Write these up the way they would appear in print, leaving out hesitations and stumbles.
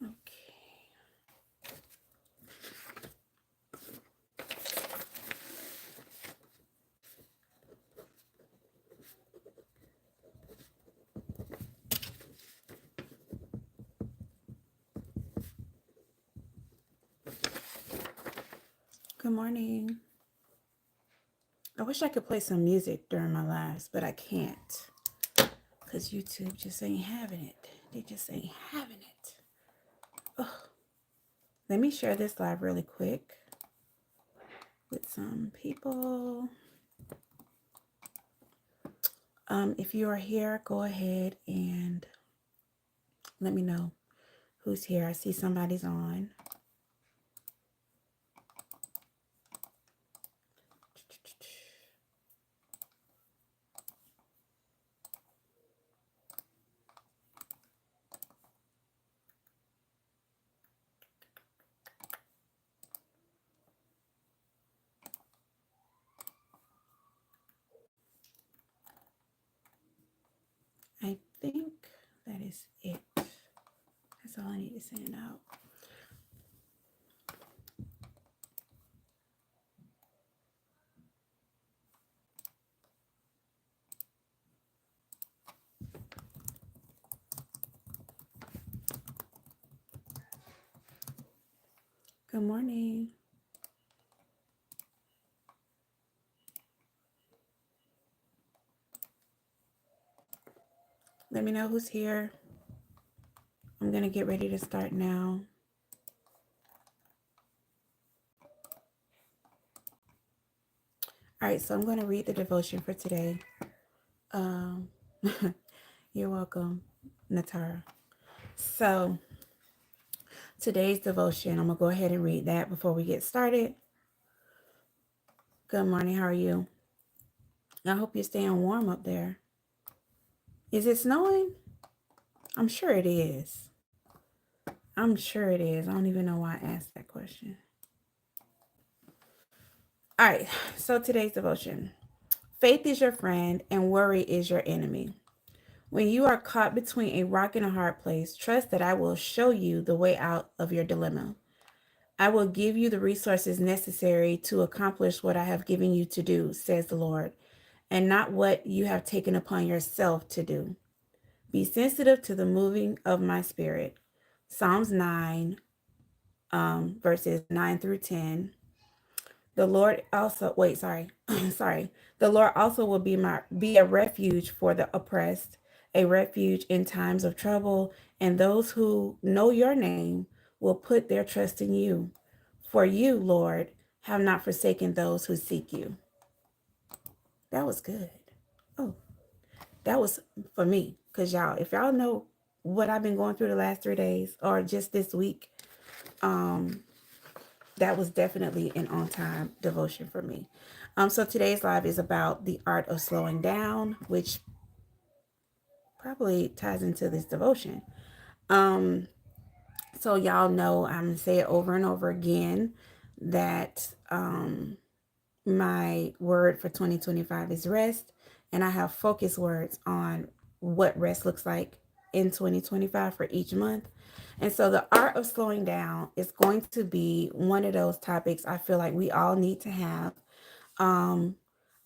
Okay. Good morning. I wish I could play some music during my lives, but I can't because YouTube just ain't having it. They just ain't having it. Ugh. Let me share this live really quick with some people. If you are here, go ahead and let me know who's here. I see somebody's on. I think that is it. That's all I need to send out. Good morning. Let me know who's here. I'm going to get ready to start now. All right, so I'm going to read the devotion for today. You're welcome, Natara. So today's devotion, I'm going to go ahead and read that before we get started. Good morning. How are you? I hope you're staying warm up there. Is it snowing? I'm sure it is. I'm sure it is. I don't even know why I asked that question. All right, so today's devotion. Faith is your friend and worry is your enemy. When you are caught between a rock and a hard place, trust that I will show you the way out of your dilemma. I will give you the resources necessary to accomplish what I have given you to do, says the Lord, and not what you have taken upon yourself to do. Be sensitive to the moving of my spirit. Psalms 9, verses 9 through 10. The Lord also, sorry. The Lord also will be a refuge for the oppressed, a refuge in times of trouble, and those who know your name will put their trust in you. For you, Lord, have not forsaken those who seek you. That was good. Oh, that was for me. Because y'all, if y'all know what I've been going through the last 3 days or just this week, that was definitely an on-time devotion for me. So today's live is about the art of slowing down, which probably ties into this devotion. So y'all know I'm gonna say it over and over again that my word for 2025 is rest, and I have focus words on what rest looks like in 2025 for each month. And so the art of slowing down is going to be one of those topics I feel like we all need to have. I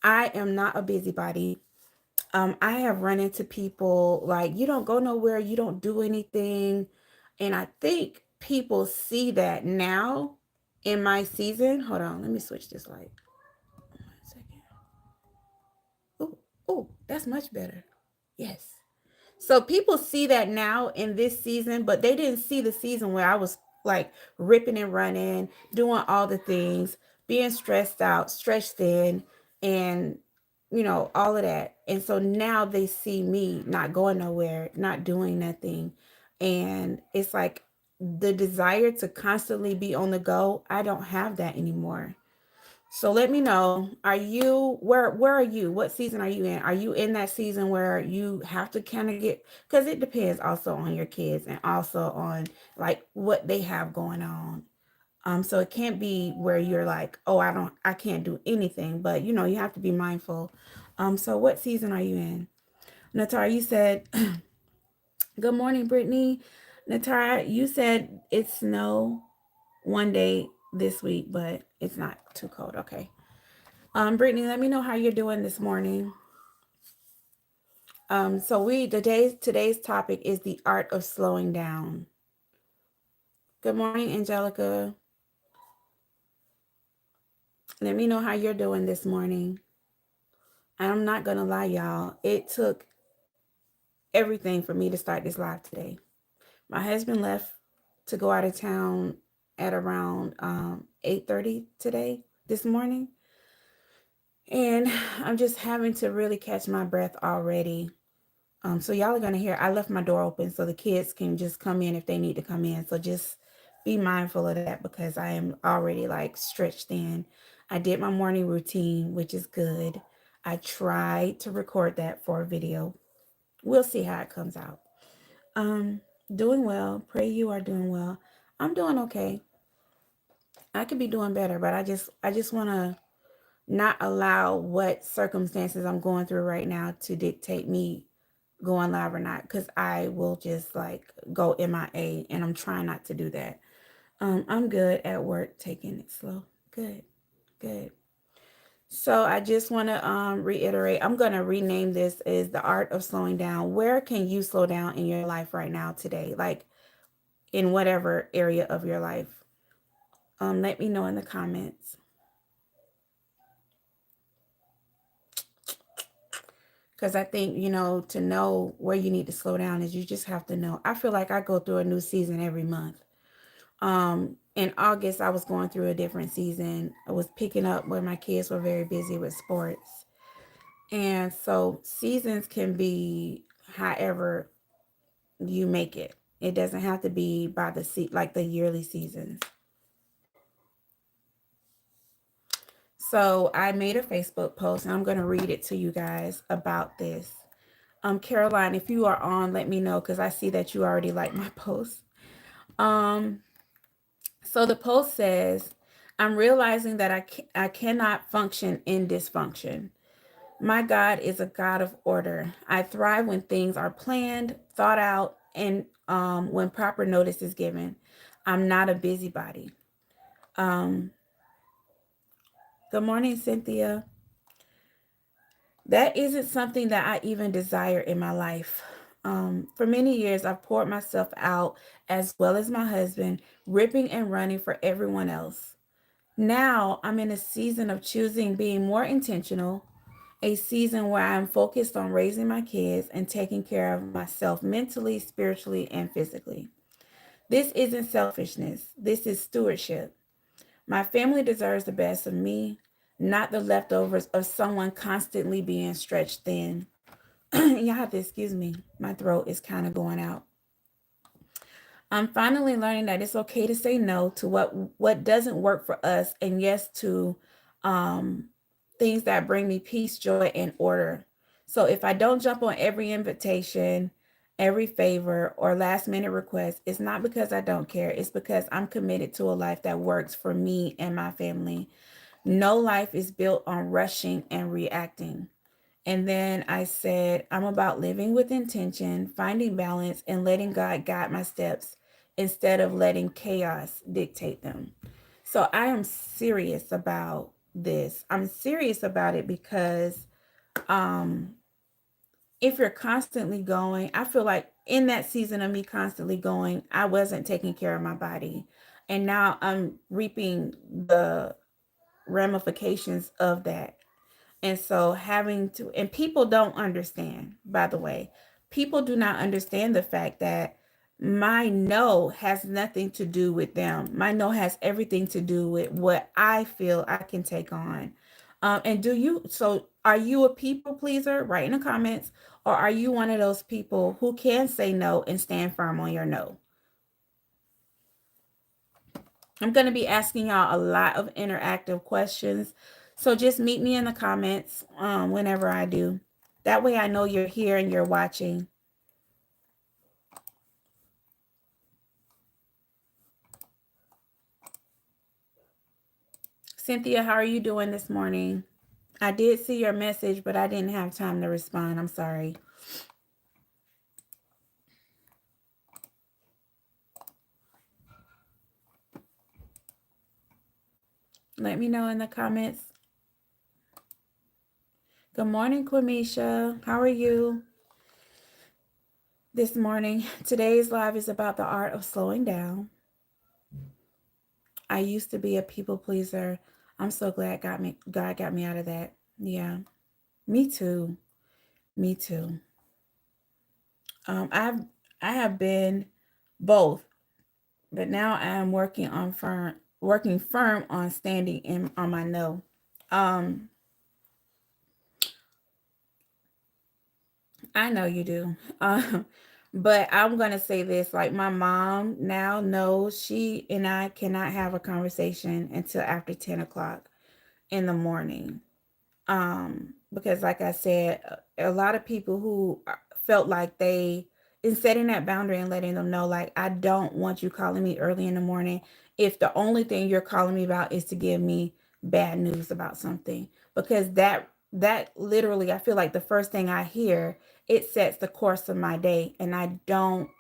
am not a busybody. I have run into people like, you don't go nowhere, you don't do anything. And I think people see that now in my season. Hold on, let me switch this light. 1 second. Oh, that's much better. Yes. So people see that now in this season, but they didn't see the season where I was like ripping and running, doing all the things, being stressed out, stretched thin, and all of that. And so now they see me not going nowhere, not doing nothing. And it's like the desire to constantly be on the go, I don't have that anymore. So let me know, are you where are you? What season are you in? Are you in that season where you have to kind of get, because it depends also on your kids and also on like what they have going on. So it can't be where you're like, oh, I can't do anything, but you have to be mindful. So what season are you in? Natar, you said, good morning, Brittany. Natara, you said it's snow one day this week, but it's not too cold. Okay. Brittany, let me know how you're doing this morning. So today's topic is the art of slowing down. Good morning, Angelica. Let me know how you're doing this morning. I'm not gonna lie, y'all. It took everything for me to start this live today. My husband left to go out of town at around 8:30 today, this morning. And I'm just having to really catch my breath already. So y'all are gonna hear I left my door open so the kids can just come in if they need to come in. So just be mindful of that because I am already like stretched thin. I did my morning routine, which is good. I tried to record that for a video. We'll see how it comes out. Um, Doing well. Pray you are doing well. I'm doing okay. I could be doing better, but I just want to not allow what circumstances I'm going through right now to dictate me going live or not, because I will just like go MIA, and I'm trying not to do that. I'm good at work, taking it slow. Good, good. So I just want to reiterate, I'm going to rename this as the art of slowing down. Where can you slow down in your life right now today? Like in whatever area of your life. Let me know in the comments. Because I think, to know where you need to slow down is you just have to know. I feel like I go through a new season every month. In August, I was going through a different season. I was picking up when my kids were very busy with sports. And so seasons can be however you make it. It doesn't have to be by like the yearly seasons. So I made a Facebook post and I'm going to read it to you guys about this. Caroline, if you are on, let me know because I see that you already like my post. Um, so the post says, I'm realizing that I cannot function in dysfunction. My God is a God of order. I thrive when things are planned, thought out, and when proper notice is given. I'm not a busybody. Um, Good morning, Cynthia. That isn't something that I even desire in my life. For many years, I've poured myself out as well as my husband, ripping and running for everyone else. Now I'm in a season of choosing being more intentional, a season where I'm focused on raising my kids and taking care of myself mentally, spiritually, and physically. This isn't selfishness, this is stewardship. My family deserves the best of me, not the leftovers of someone constantly being stretched thin. You have to excuse me. My throat is kind of going out. I'm finally learning that it's okay to say no to what doesn't work for us and yes to um, things that bring me peace, joy, and order. So if I don't jump on every invitation, every favor, or last minute request, it's not because I don't care. It's because I'm committed to a life that works for me and my family. No life is built on rushing and reacting. And then I said, I'm about living with intention, finding balance, and letting God guide my steps instead of letting chaos dictate them. So I am serious about this. I'm serious about it because um, if you're constantly going, I feel like in that season of me constantly going, I wasn't taking care of my body. And now I'm reaping the ramifications of that. And so having to, and people don't understand, by the way, people do not understand the fact that my no has nothing to do with them. My no has everything to do with what I feel I can take on. And so are you a people pleaser? Write in the comments. Or are you one of those people who can say no and stand firm on your no? I'm going to be asking y'all a lot of interactive questions. So just meet me in the comments whenever I do. That way I know you're here and you're watching. Cynthia, how are you doing this morning? I did see your message, but I didn't have time to respond. I'm sorry. Let me know in the comments. Good morning, Quamisha. How are you this morning? Today's live is about the art of slowing down. I used to be a people pleaser. I'm so glad God got me out of that. Yeah, me too. Me too. I've I have been both, but now I am working firm on standing in on my no. Um, I know you do. But I'm gonna say this: like my mom now knows she and I cannot have a conversation until after 10 o'clock in the morning. Because like I said, a lot of people who felt like they in setting that boundary and letting them know, like, I don't want you calling me early in the morning if the only thing you're calling me about is to give me bad news about something. Because that literally, I feel like the first thing I hear, it sets the course of my day, and I don't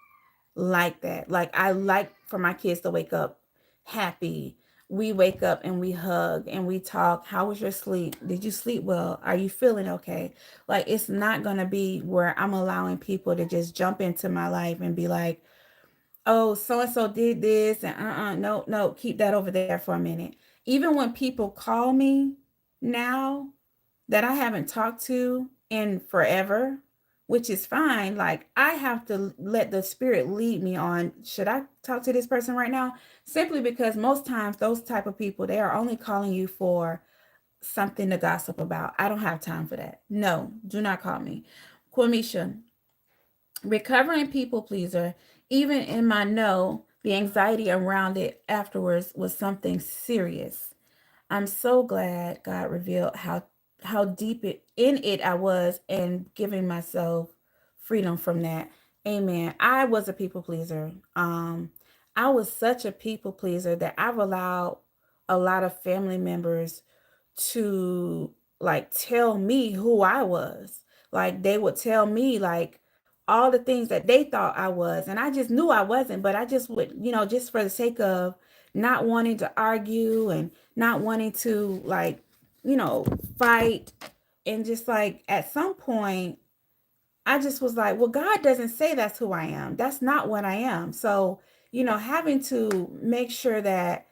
like that. Like, I like for my kids to wake up happy. We wake up and we hug and we talk. How was your sleep? Did you sleep well? Are you feeling okay? Like, it's not going to be where I'm allowing people to just jump into my life and be like, oh, so and so did this, and no, no, keep that over there for a minute. Even when people call me now, that I haven't talked to in forever, which is fine. Like, I have to let the spirit lead me on, should I talk to this person right now? Simply because most times those type of people, they are only calling you for something to gossip about. I don't have time for that. No, do not call me. Quamisha, recovering people pleaser, even in my no, the anxiety around it afterwards was something serious. I'm so glad God revealed how deep it I was, and giving myself freedom from that. Amen. I was a people pleaser. I was such a people pleaser that I've allowed a lot of family members to, like, tell me who I was. Like, they would tell me, like, all the things that they thought I was, and I just knew I wasn't, but I just would, just for the sake of not wanting to argue and not wanting to, like, you know, fight. And just like at some point, I just was like, well, God doesn't say that's who I am. That's not what I am. So, having to make sure that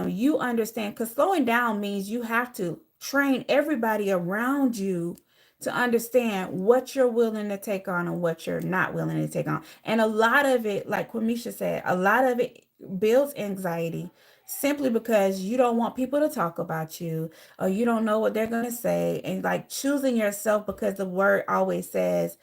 you understand, because slowing down means you have to train everybody around you to understand what you're willing to take on and what you're not willing to take on. And a lot of it, like Quamisha said, a lot of it builds anxiety simply because you don't want people to talk about you, or you don't know what they're going to say. And like choosing yourself, because the word always says,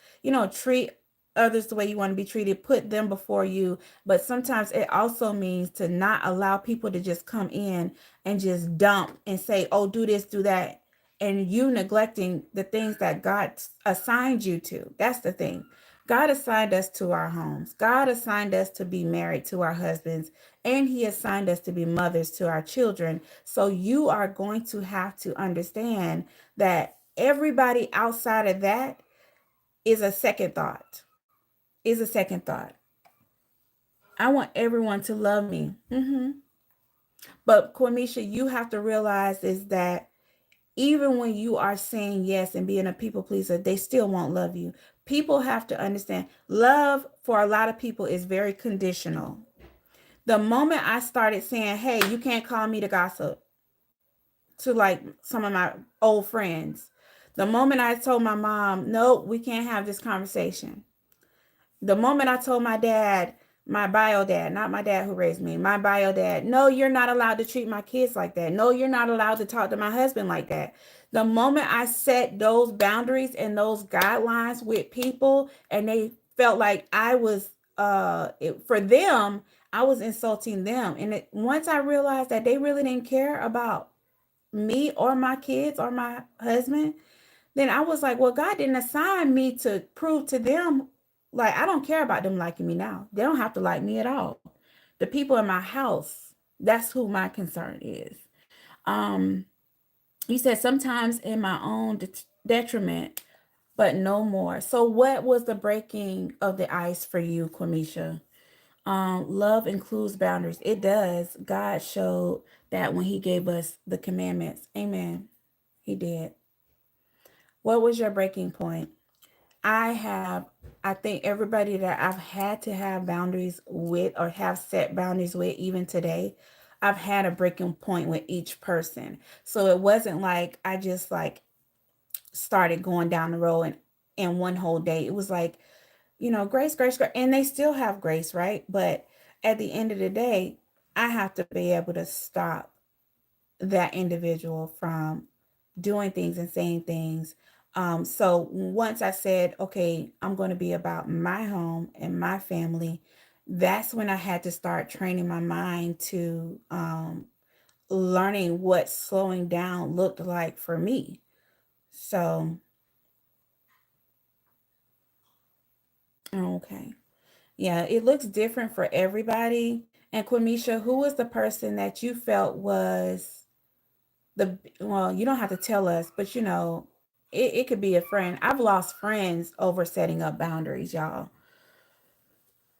treat others the way you want to be treated, put them before you. But sometimes it also means to not allow people to just come in and just dump and say, oh, do this, do that, and you neglecting the things that God assigned you to. That's the thing. God assigned us to our homes. God assigned us to be married to our husbands, and he assigned us to be mothers to our children. So you are going to have to understand that everybody outside of that is a second thought. Is a second thought. I want everyone to love me. But Quamisha, you have to realize is that even when you are saying yes and being a people pleaser, they still won't love you. People have to understand love for a lot of people is very conditional. The moment I started saying, hey, you can't call me to gossip to like some of my old friends, the moment I told my mom, nope, we can't have this conversation, the moment I told my dad, my bio dad, not my dad who raised me, my bio dad, no, you're not allowed to treat my kids like that. No, you're not allowed to talk to my husband like that. The moment I set those boundaries and those guidelines with people, and they felt like I was, for them, I was insulting them. And once I realized that they really didn't care about me or my kids or my husband, then I was like, well, God didn't assign me to prove to them. Like, I don't care about them liking me now. They don't have to like me at all. The people in my house, that's who my concern is. Um, you said sometimes in my own detriment, but no more. So, what was the breaking of the ice for you, Quamisha? Love includes boundaries. It does. God showed that when he gave us the commandments. Amen. He did. What was your breaking point? I have, I think everybody that I've had to have boundaries with or have set boundaries with, even today, I've had a breaking point with each person. So it wasn't like I just like started going down the road and in one whole day. It was like, grace, grace, grace. And they still have grace, right? But at the end of the day, I have to be able to stop that individual from doing things and saying things. So once I said, okay, I'm going to be about my home and my family, that's when I had to start training my mind to learning what slowing down looked like for me. So, okay. Yeah, it looks different for everybody. And Quamisha, who was the person that you felt was well, you don't have to tell us, but it could be a friend. I've lost friends over setting up boundaries, y'all.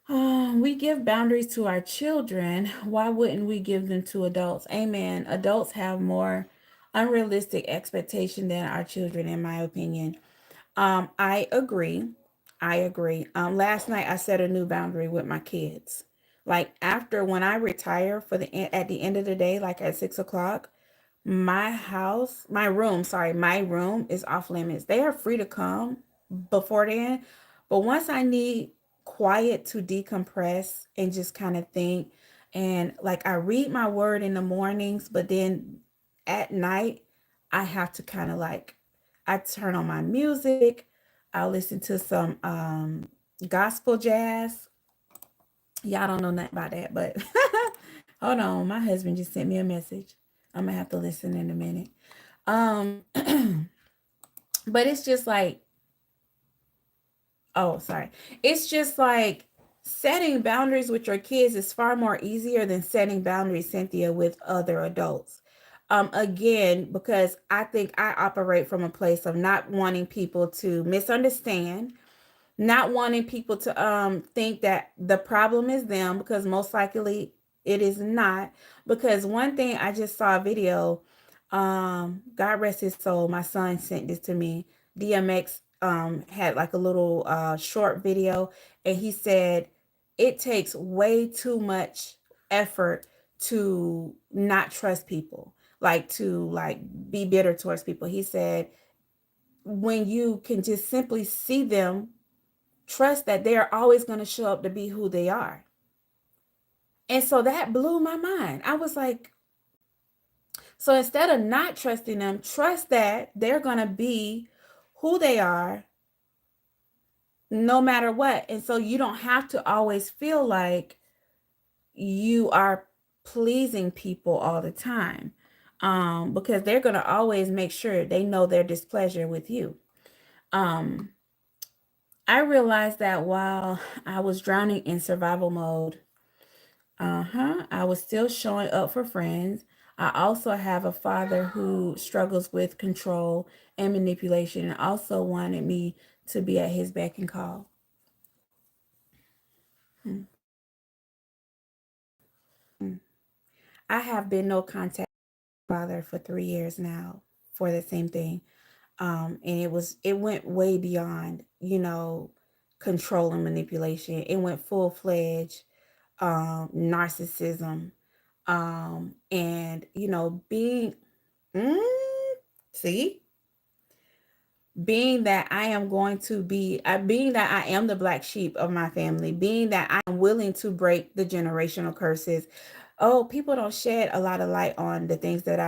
We give boundaries to our children. Why wouldn't we give them to adults? Amen. Adults have more unrealistic expectation than our children, in my opinion. I agree. I agree. Last night I set a new boundary with my kids. Like after when I retire at the end of the day, like at 6 o'clock, my room is off limits. They are free to come before then, but once I need quiet to decompress and just kind of think, and like I read my word in the mornings, but then at night I have to kind of like I turn on my music, I listen to some gospel jazz. Y'all don't know nothing about that, but hold on, my husband just sent me a message. I'm gonna have to listen in a minute. Um, but it's just like, oh, sorry. It's just like setting boundaries with your kids is far more easier than setting boundaries, Cynthia, with other adults. Again, because I think I operate from a place of not wanting people to misunderstand, not wanting people to think that the problem is them, because most likely it is not. Because one thing, I just saw a video, God rest his soul, my son sent this to me. DMX had like a little short video, and he said it takes way too much effort to not trust people, like to like be bitter towards people. He said when you can just simply see them, trust that they're always going to show up to be who they are. And so that blew my mind. I was like, so instead of not trusting them, trust that they're going to be who they are no matter what. And so you don't have to always feel like you are pleasing people all the time, because they're going to always make sure they know their displeasure with you. Um, I realized that while I was drowning in survival mode, I was still showing up for friends. I also have a father who struggles with control and manipulation and also wanted me to be at his beck and call. Hmm. Hmm. I have been no contact with my father for 3 years now for the same thing. And it went way beyond, control and manipulation. It went full fledged narcissism. And being mm, see, being that I am going to be, being that I am the black sheep of my family, being that I am willing to break the generational curses. Oh, people don't shed a lot of light on the things that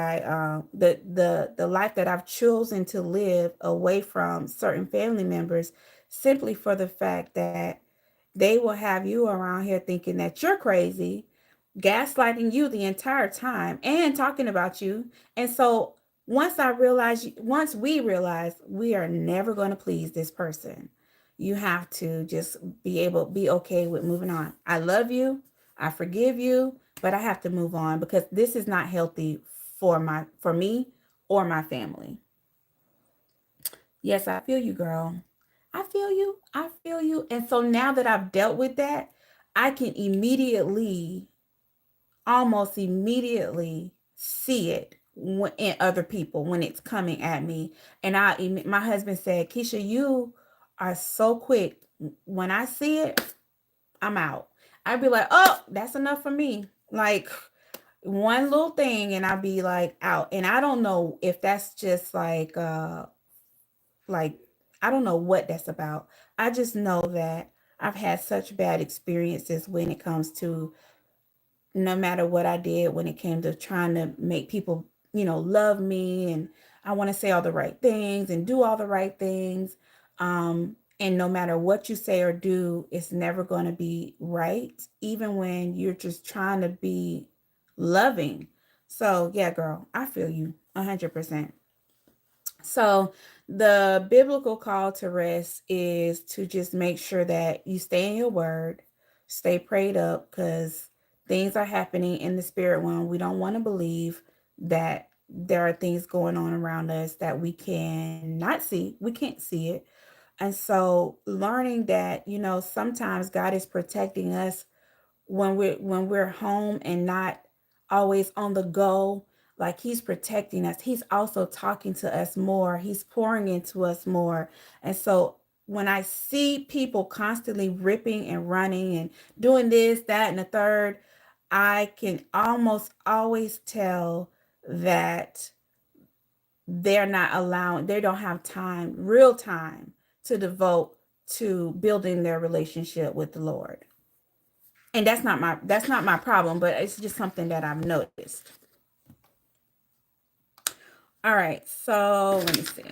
the life that I've chosen to live away from certain family members, simply for the fact that they will have you around here thinking that you're crazy, gaslighting you the entire time and talking about you. And so once we realize we are never going to please this person, you have to just be okay with moving on. I love you. I forgive you, but I have to move on because this is not healthy for me or my family. Yes, I feel you, girl. I feel you. I feel you. And so now that I've dealt with that, I can almost immediately see it in other people when it's coming at me. And my husband said, Keisha, you are so quick. When I see it, I'm out. I'd be like, oh, that's enough for me. Like one little thing, and I'd be like out. And I don't know if that's just like I don't know what that's about. I just know that I've had such bad experiences when it comes to no matter what I did when it came to trying to make people, love me, and I want to say all the right things and do all the right things. And no matter what you say or do, it's never going to be right, even when you're just trying to be loving. So, yeah, girl, I feel you 100%. So, the biblical call to rest is to just make sure that you stay in your word, stay prayed up, because things are happening in the spirit realm. We don't want to believe that there are things going on around us that we cannot see. We can't see it. And so, learning that, sometimes God is protecting us when we're home and not always on the go, like he's protecting us, he's also talking to us more, he's pouring into us more. And so when I see people constantly ripping and running and doing this, that, and the third, I can almost always tell that they don't have time, real time, to devote to building their relationship with the Lord. And that's not my problem, but it's just something that I've noticed. All right, so let me see.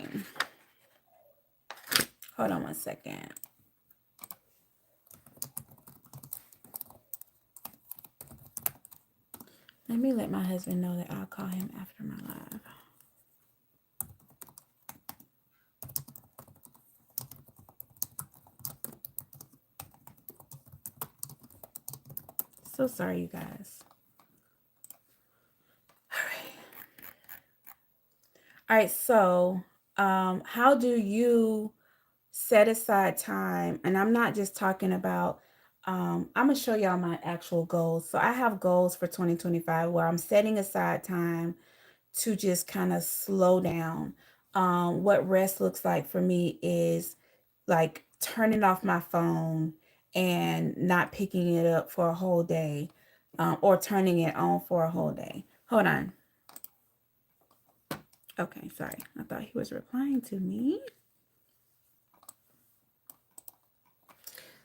Hold on one second. Let me let my husband know that I'll call him after my live. So sorry, you guys. All right, so how do you set aside time? And I'm not just talking about, I'm going to show y'all my actual goals. So I have goals for 2025 where I'm setting aside time to just kind of slow down. What rest looks like for me is like turning off my phone and not picking it up for a whole day, or turning it on for a whole day. Hold on. Okay, sorry. I thought he was replying to me.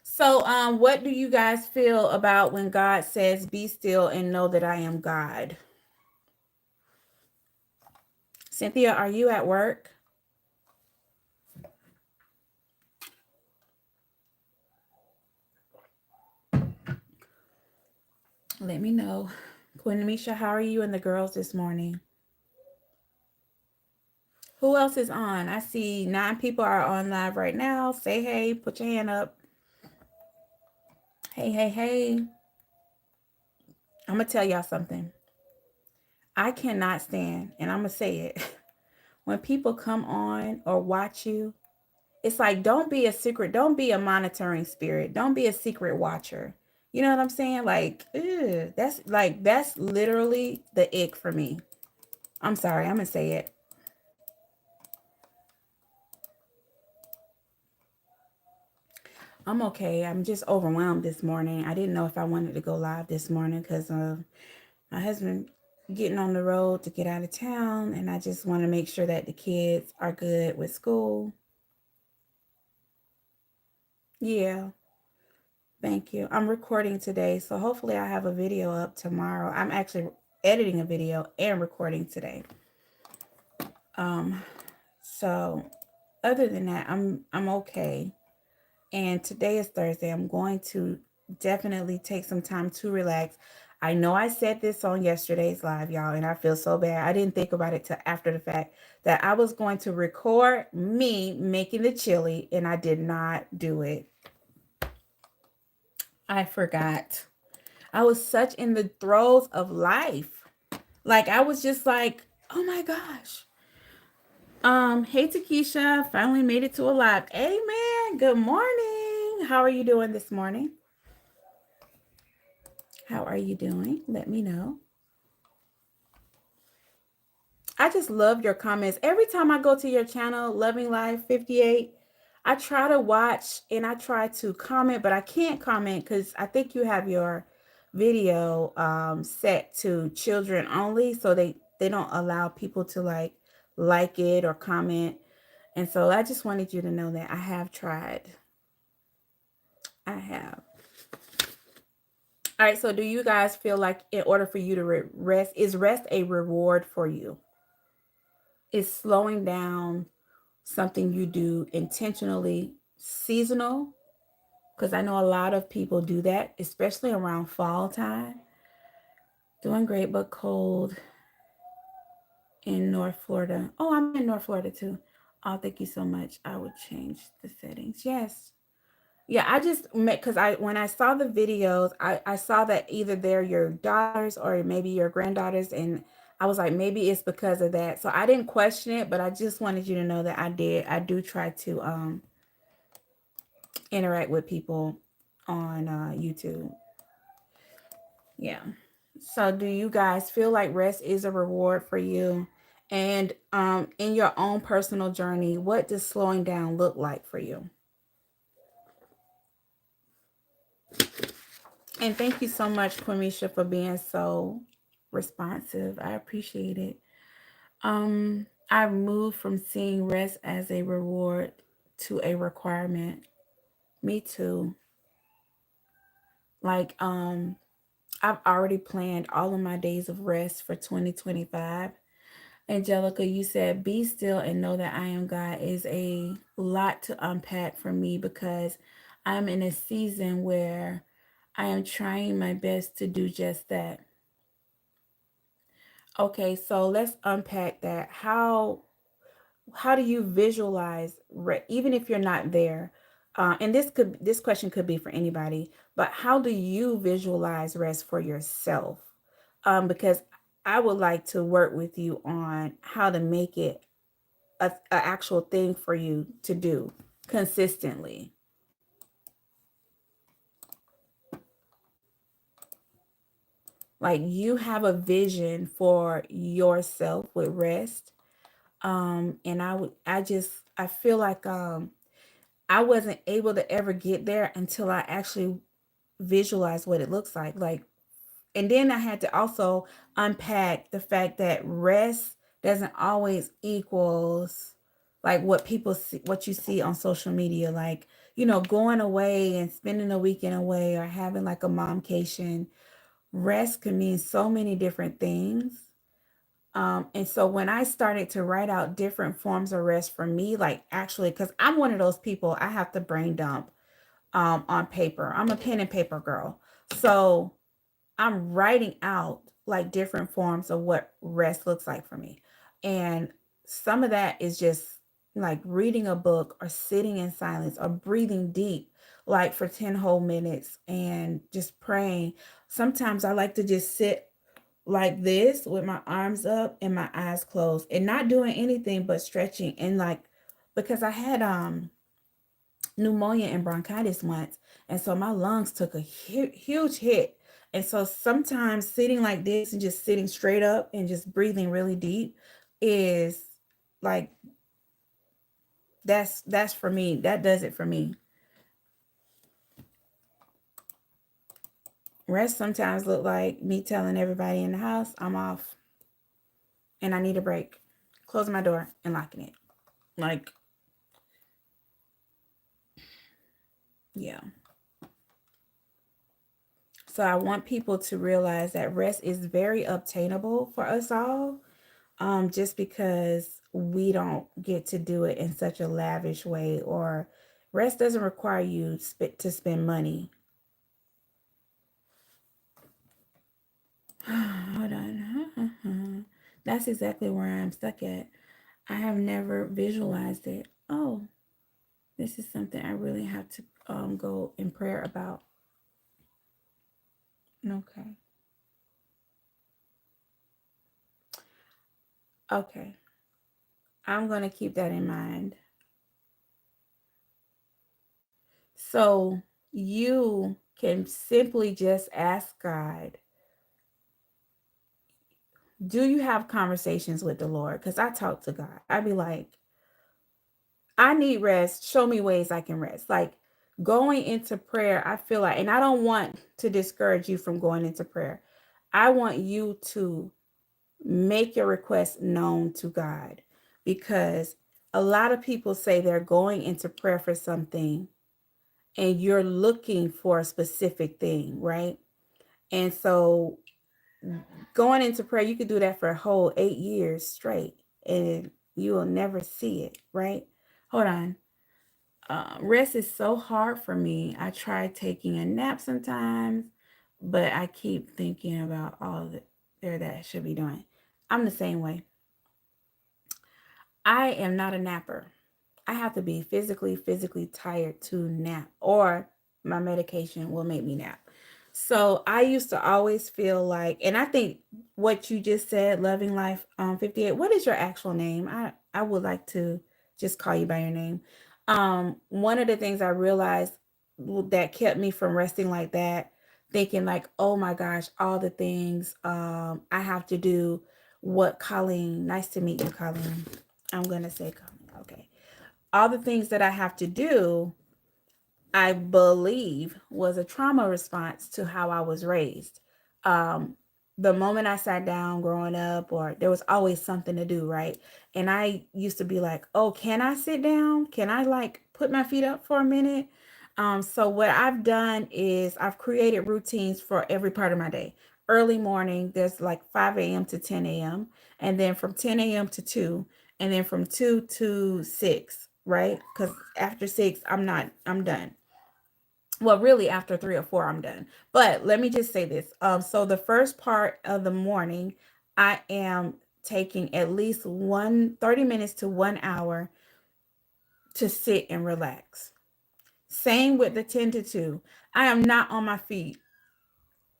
So, what do you guys feel about when God says, "Be still and know that I am God"? Cynthia, are you at work? Let me know. Queen Misha, how are you and the girls this morning? Who else is on? I see 9 people are on live right now. Say hey, put your hand up. Hey, hey, hey. I'm going to tell y'all something. I cannot stand, and I'm going to say it, when people come on or watch you, it's like, don't be a monitoring spirit. Don't be a secret watcher. You know what I'm saying? Like, ew, that's literally the ick for me. I'm sorry, I'm going to say it. I'm okay. I'm just overwhelmed this morning. I didn't know if I wanted to go live this morning because my husband getting on the road to get out of town, and I just want to make sure that the kids are good with school. Yeah, thank you. I'm recording today, so hopefully I have a video up tomorrow. I'm actually editing a video and recording today. Um, so other than that, I'm okay. And today is Thursday. I'm going to definitely take some time to relax. I know I said this on yesterday's live, y'all, and I feel so bad. I didn't think about it till after the fact that I was going to record me making the chili, and I did not do it. I forgot. I was such in the throes of life. Like I was just like, oh my gosh. Hey Takesha, finally made it to a live. Amen. Good morning. How are you doing this morning? How are you doing? Let me know. I just love your comments. Every time I go to your channel, Loving Life 58, I try to watch and I try to comment, but I can't comment because I think you have your video set to children only, so they don't allow people to like it or comment. And so I just wanted you to know that I have tried. I have. All right, so do you guys feel like in order for you to rest, is rest a reward for you? Is slowing down something you do intentionally seasonal? Because I know a lot of people do that, especially around fall time. Doing great but cold in North Florida. Oh, I'm in North Florida too. Oh, thank you so much. I would change the settings. Yes. Yeah, I just met because I when I saw the videos, I saw that either they're your daughters or maybe your granddaughters, and I was like, maybe it's because of that. So I didn't question it, but I just wanted you to know that I do try to interact with people on YouTube. Yeah. So do you guys feel like rest is a reward for you? And in your own personal journey, what does slowing down look like for you? And thank you so much, Quamisha, for being so responsive. I appreciate it. I've moved from seeing rest as a reward to a requirement. Me too. Like, I've already planned all of my days of rest for 2025. Angelica, you said, be still and know that I am God is a lot to unpack for me because I'm in a season where I am trying my best to do just that. Okay, so let's unpack that. How do you visualize even if you're not there? And this question could be for anybody, but how do you visualize rest for yourself? Because I would like to work with you on how to make it a actual thing for you to do consistently. Like you have a vision for yourself with rest. And I feel like I wasn't able to ever get there until I actually visualized what it looks like, and then I had to also unpack the fact that rest doesn't always equals like what people see, what you see on social media, like going away and spending a weekend away or having like a momcation. Rest can mean so many different things. And so when I started to write out different forms of rest for me, like actually, because I'm one of those people, I have to brain dump on paper. I'm a pen and paper girl. So I'm writing out like different forms of what rest looks like for me. And some of that is just like reading a book or sitting in silence or breathing deep, like for 10 whole minutes and just praying. Sometimes I like to just sit like this with my arms up and my eyes closed and not doing anything but stretching and like because I had pneumonia and bronchitis once, and so my lungs took a huge hit. And so sometimes sitting like this and just sitting straight up and just breathing really deep is like that's for me. That does it for me. Rest sometimes look like me telling everybody in the house I'm off and I need a break, closing my door and locking it. Like, yeah. So I want people to realize that rest is very obtainable for us all, just because we don't get to do it in such a lavish way, or rest doesn't require you to spend money. Hold on. That's exactly where I'm stuck at. I have never visualized it. Oh, this is something I really have to go in prayer about. Okay. Okay. I'm going to keep that in mind. So you can simply just ask God, Do you have conversations with the Lord? Because I talk to God. I be like, I need rest. Show me ways I can rest. Like going into prayer, I feel like, and I don't want to discourage you from going into prayer. I want you to make your request known to God, because a lot of people say they're going into prayer for something and you're looking for a specific thing, right? And so going into prayer, you could do that for a whole 8 years straight and you will never see it, right? Hold on. Rest is so hard for me. I try taking a nap sometimes, but I keep thinking about all there that I should be doing. I'm the same way. I am not a napper. I have to be physically tired to nap, or my medication will make me nap. So I used to always feel like, and I think what you just said, Loving Life 58, what is your actual name? I would like to just call you by your name. One of the things I realized that kept me from resting like that, thinking like, oh my gosh, all the things I have to do. What Colleen, nice to meet you, Colleen. I'm gonna say Colleen. Okay, all the things that I have to do, I believe, was a trauma response to how I was raised. Um, the moment I sat down growing up, or there was always something to do, right? And I used to be like, oh, can I sit down? Can I like put my feet up for a minute? So what I've done is I've created routines for every part of my day. Early morning, there's like 5 a.m. to 10 a.m. And then from 10 a.m. to 2, and then from 2 to 6, right? Because after 6, I'm done. Well, really after 3 or 4 I'm done. But let me just say this. So the first part of the morning, I am taking at least 30 minutes to 1 hour to sit and relax. Same with the 10 to 2. I am not on my feet.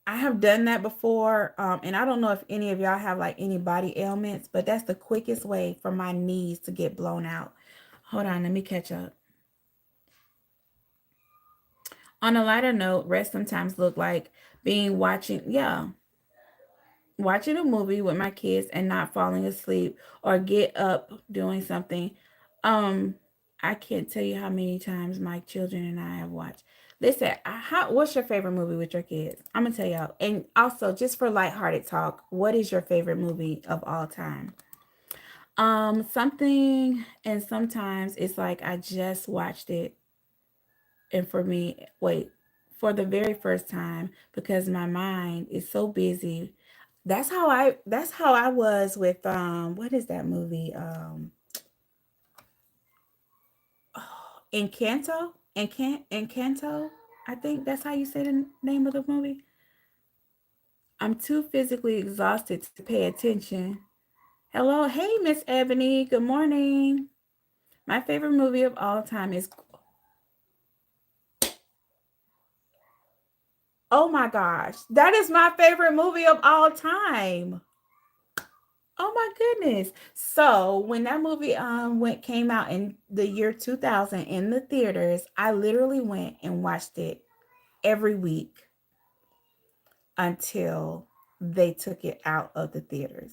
I have done that before, and I don't know if any of y'all have like any body ailments, but that's the quickest way for my knees to get blown out. Hold on, let me catch up. On a lighter note, rest sometimes look like watching a movie with my kids and not falling asleep, or get up doing something. Um, I can't tell you how many times my children and I have watched. Listen, what's your favorite movie with your kids? I'm gonna tell y'all. And also, just for lighthearted talk, what is your favorite movie of all time? Something, and sometimes it's like I just watched it, and for me, wait, for the very first time, because my mind is so busy. That's how I was with what is that movie? Encanto? Encanto? I think that's how you say the name of the movie. I'm too physically exhausted to pay attention. Hello, hey Miss Ebony, good morning. My favorite movie of all time is, oh my gosh, that is my favorite movie of all time. Oh my goodness. So when that movie came out in the year 2000 in the theaters, I literally went and watched it every week until they took it out of the theaters.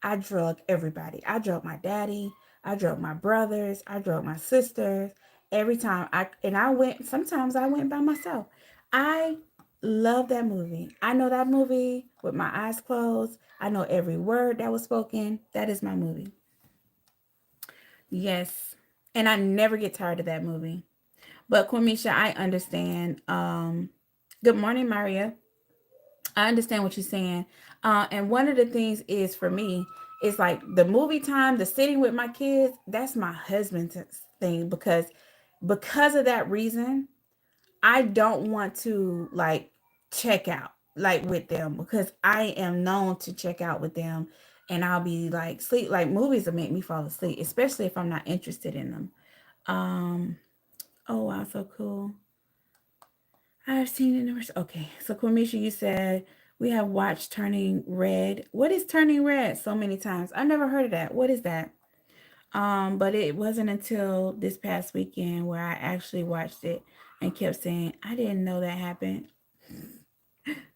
I drug everybody. I drug my daddy, I drug my brothers, I drug my sisters. Every time I went, sometimes I went by myself. I love that movie. I know that movie with my eyes closed. I know every word that was spoken. That is my movie. Yes. And I never get tired of that movie. But Quamisha, I understand. Good morning, Maria. I understand what you're saying. And one of the things is for me, is like the movie time, the sitting with my kids, that's my husband's thing, because of that reason, I don't want to like check out like with them, because I am known to check out with them, and I'll be like sleep, like movies will make me fall asleep, especially if I'm not interested in them. Um oh wow, so cool. I've seen it in the, okay. So Kwamisha, you said we have watched Turning Red. What is Turning Red so many times? I never heard of that. What is that? But it wasn't until this past weekend where I actually watched it and kept saying, I didn't know that happened.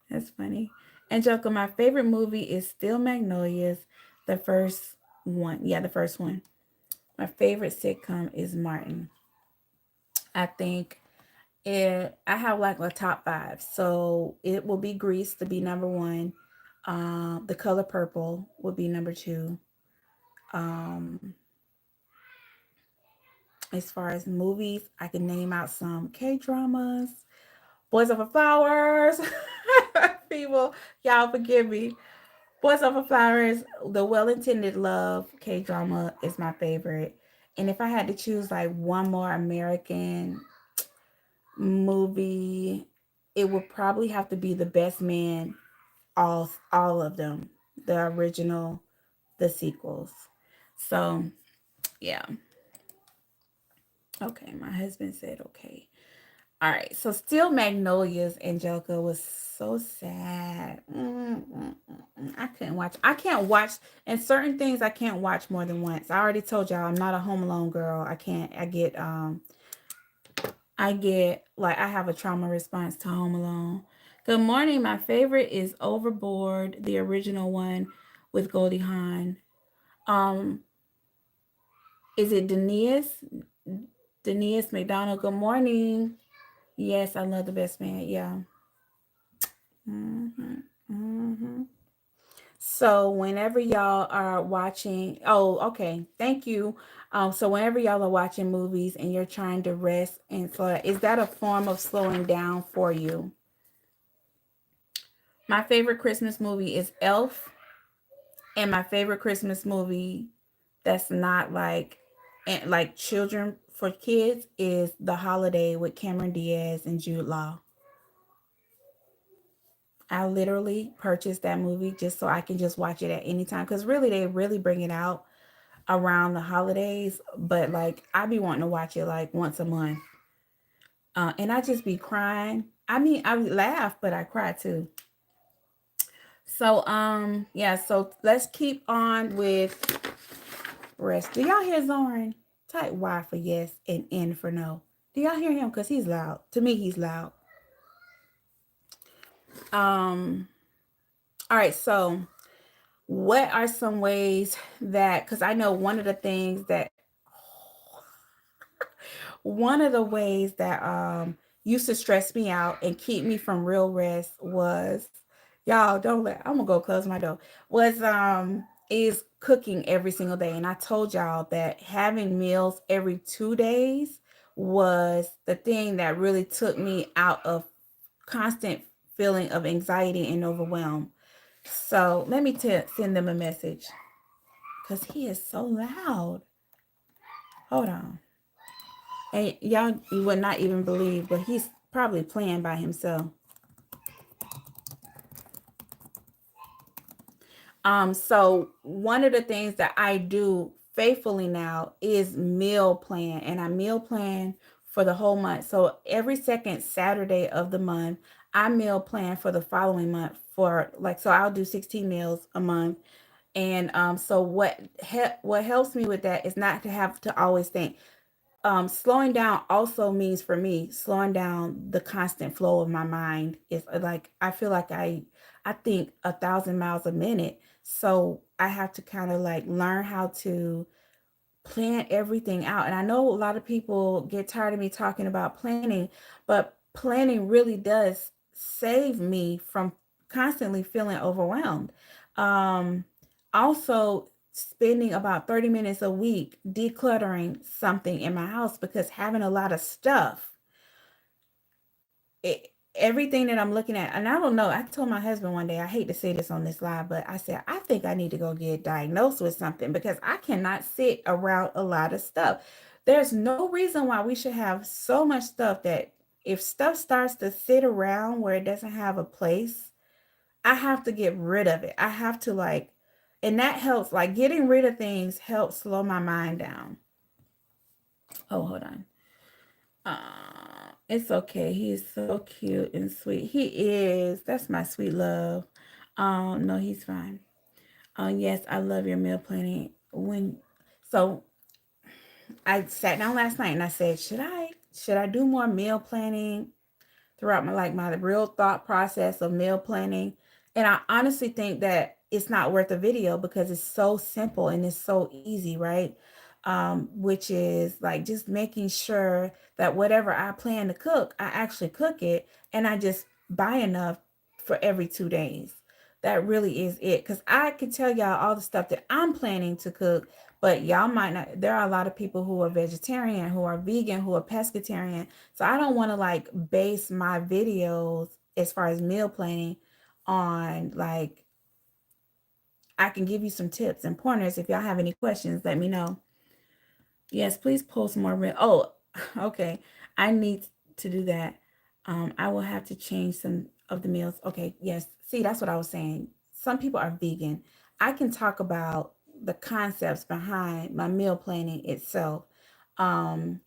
That's funny. Angelica, my favorite movie is still Magnolias, the first one. Yeah, the first one. My favorite sitcom is Martin. I think I have like a top five. So it will be Grease to be number one. The Color Purple would be number two. Um, as far as movies, I can name out some K dramas. Boys Over Flowers. People, y'all forgive me. Boys Over Flowers, The Well Intended Love K drama is my favorite. And if I had to choose like one more American movie, it would probably have to be The Best Man, all of them, the original, the sequels. So yeah, okay. My husband said okay. All right. So Still Magnolias, Angelica, was so sad. I couldn't watch. I can't watch, and certain things I can't watch more than once. I already told y'all I'm not a Home Alone girl. I can't. I get like I have a trauma response to Home Alone. Good morning. My favorite is Overboard, the original one with Goldie Hawn. Um, is it Denise? Denise McDonald. Good morning. Yes, I love The Best Man. Yeah. hmm hmm So whenever y'all are watching, oh, okay, thank you. So whenever y'all are watching movies and you're trying to rest and so is that a form of slowing down for you? My favorite Christmas movie is Elf, and my favorite Christmas movie that's not like and like children for kids is The Holiday with Cameron Diaz and Jude Law. I literally purchased that movie just so I can just watch it at any time because really they really bring it out around the holidays, but like I be wanting to watch it like once a month. And I just be crying. I mean, I laugh, but I cry too. So yeah, so let's keep on with rest. Do y'all hear Zoran? Type Y for yes and N for no. Do y'all hear him? Because he's loud. To me, he's loud. Um, all right, so what are some ways that because I know one of the ways that used to stress me out and keep me from real rest was y'all don't let I'm gonna go close my door was is cooking every single day. And I told y'all that having meals every 2 days was the thing that really took me out of constant feeling of anxiety and overwhelm. So let me send them a message because he is so loud. Hold on. And y'all, you would not even believe, but he's probably playing by himself. So one of the things that I do faithfully now is meal plan, and I meal plan for the whole month. So every second Saturday of the month, I meal plan for the following month for like so I'll do 16 meals a month. And so what helps me with that is not to have to always think slowing down also means for me slowing down the constant flow of my mind is like I feel like I think 1,000 miles a minute, so I have to kind of like learn how to plan everything out. And I know a lot of people get tired of me talking about planning, but planning really does save me from constantly feeling overwhelmed. Um, Also, spending about 30 minutes a week decluttering something in my house because having a lot of stuff, it, everything that I'm looking at, and I don't know, I told my husband one day, I hate to say this on this live, but I said, I think I need to go get diagnosed with something because I cannot sit around a lot of stuff. There's no reason why we should have so much stuff that if stuff starts to sit around where it doesn't have a place, I have to get rid of it. I have to like, and that helps, like getting rid of things helps slow my mind down. Oh, hold on. It's okay. He's so cute and sweet. He is. That's my sweet love. No, he's fine. Yes, I love your meal planning. So I sat down last night and I said, should I do more meal planning throughout my real thought process of meal planning? And I honestly think that it's not worth a video because it's so simple and it's so easy, right? Which is like just making sure that whatever I plan to cook, I actually cook it, and I just buy enough for every 2 days. That really is it. Because I can tell y'all all the stuff that I'm planning to cook, but y'all might not. There are a lot of people who are vegetarian, who are vegan, who are pescatarian. So I don't want to like base my videos as far as meal planning on like, I can give you some tips and pointers. If y'all have any questions, let me know. Yes, please post more real. Oh, okay. I need to do that. I will have to change some of the meals. Okay, yes. See, that's what I was saying. Some people are vegan. I can talk about the concepts behind my meal planning itself, um,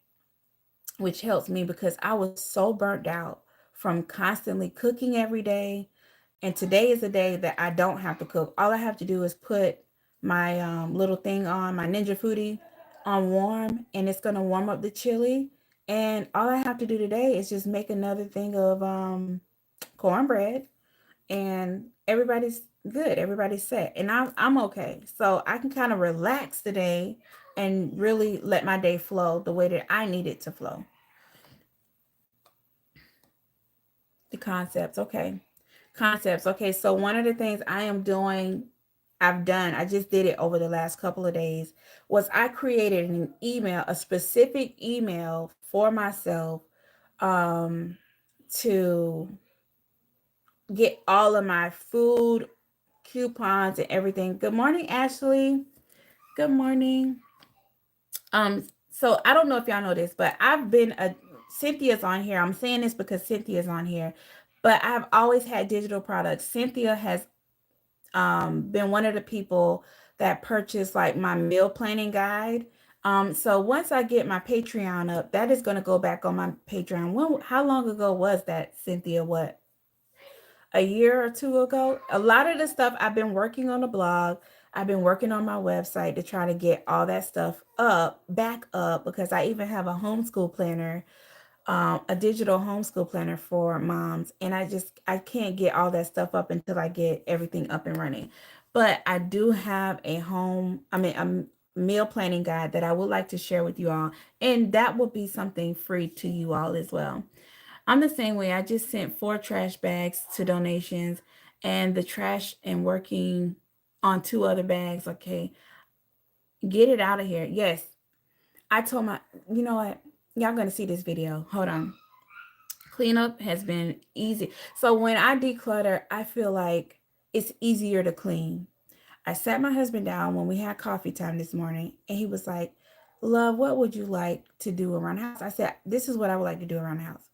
which helps me because I was so burnt out from constantly cooking every day. And today is a day that I don't have to cook. All I have to do is put my little thing on, my Ninja Foodie on warm, and it's going to warm up the chili. And all I have to do today is just make another thing of cornbread, and everybody's good. Everybody's set. And I'm okay. So I can kind of relax today and really let my day flow the way that I need it to flow. The concepts. Okay. Concepts. Okay. So one of the things I am doing, I just did it over the last couple of days, was I created an email, a specific email for myself, um, to get all of my food coupons and everything. Good morning, Ashley. Good morning. Um, so I don't know if y'all know this, but I've been a Cynthia's on here. I'm saying this because Cynthia's on here, but I've always had digital products. Cynthia has been one of the people that purchased like my meal planning guide. So once I get my Patreon up, that is going to go back on my Patreon. How long ago was that, Cynthia? What, a year or two ago? A lot of the stuff I've been working on the blog. I've been working on my website to try to get all that stuff back up, because I even have a homeschool planner, a digital homeschool planner for moms, and I can't get all that stuff up until I get everything up and running. But I do have a meal planning guide that I would like to share with you all, and that will be something free to you all as well. I'm the same way. I just sent 4 trash bags to donations, and the trash and working on 2 other bags. Okay, get it out of here. Yes, I told my, you know what? Y'all gonna see this video. Hold on. Cleanup has been easy. So when I declutter, I feel like it's easier to clean. I sat my husband down when we had coffee time this morning, and he was like, "Love, what would you like to do around the house?" I said, "This is what I would like to do around the house.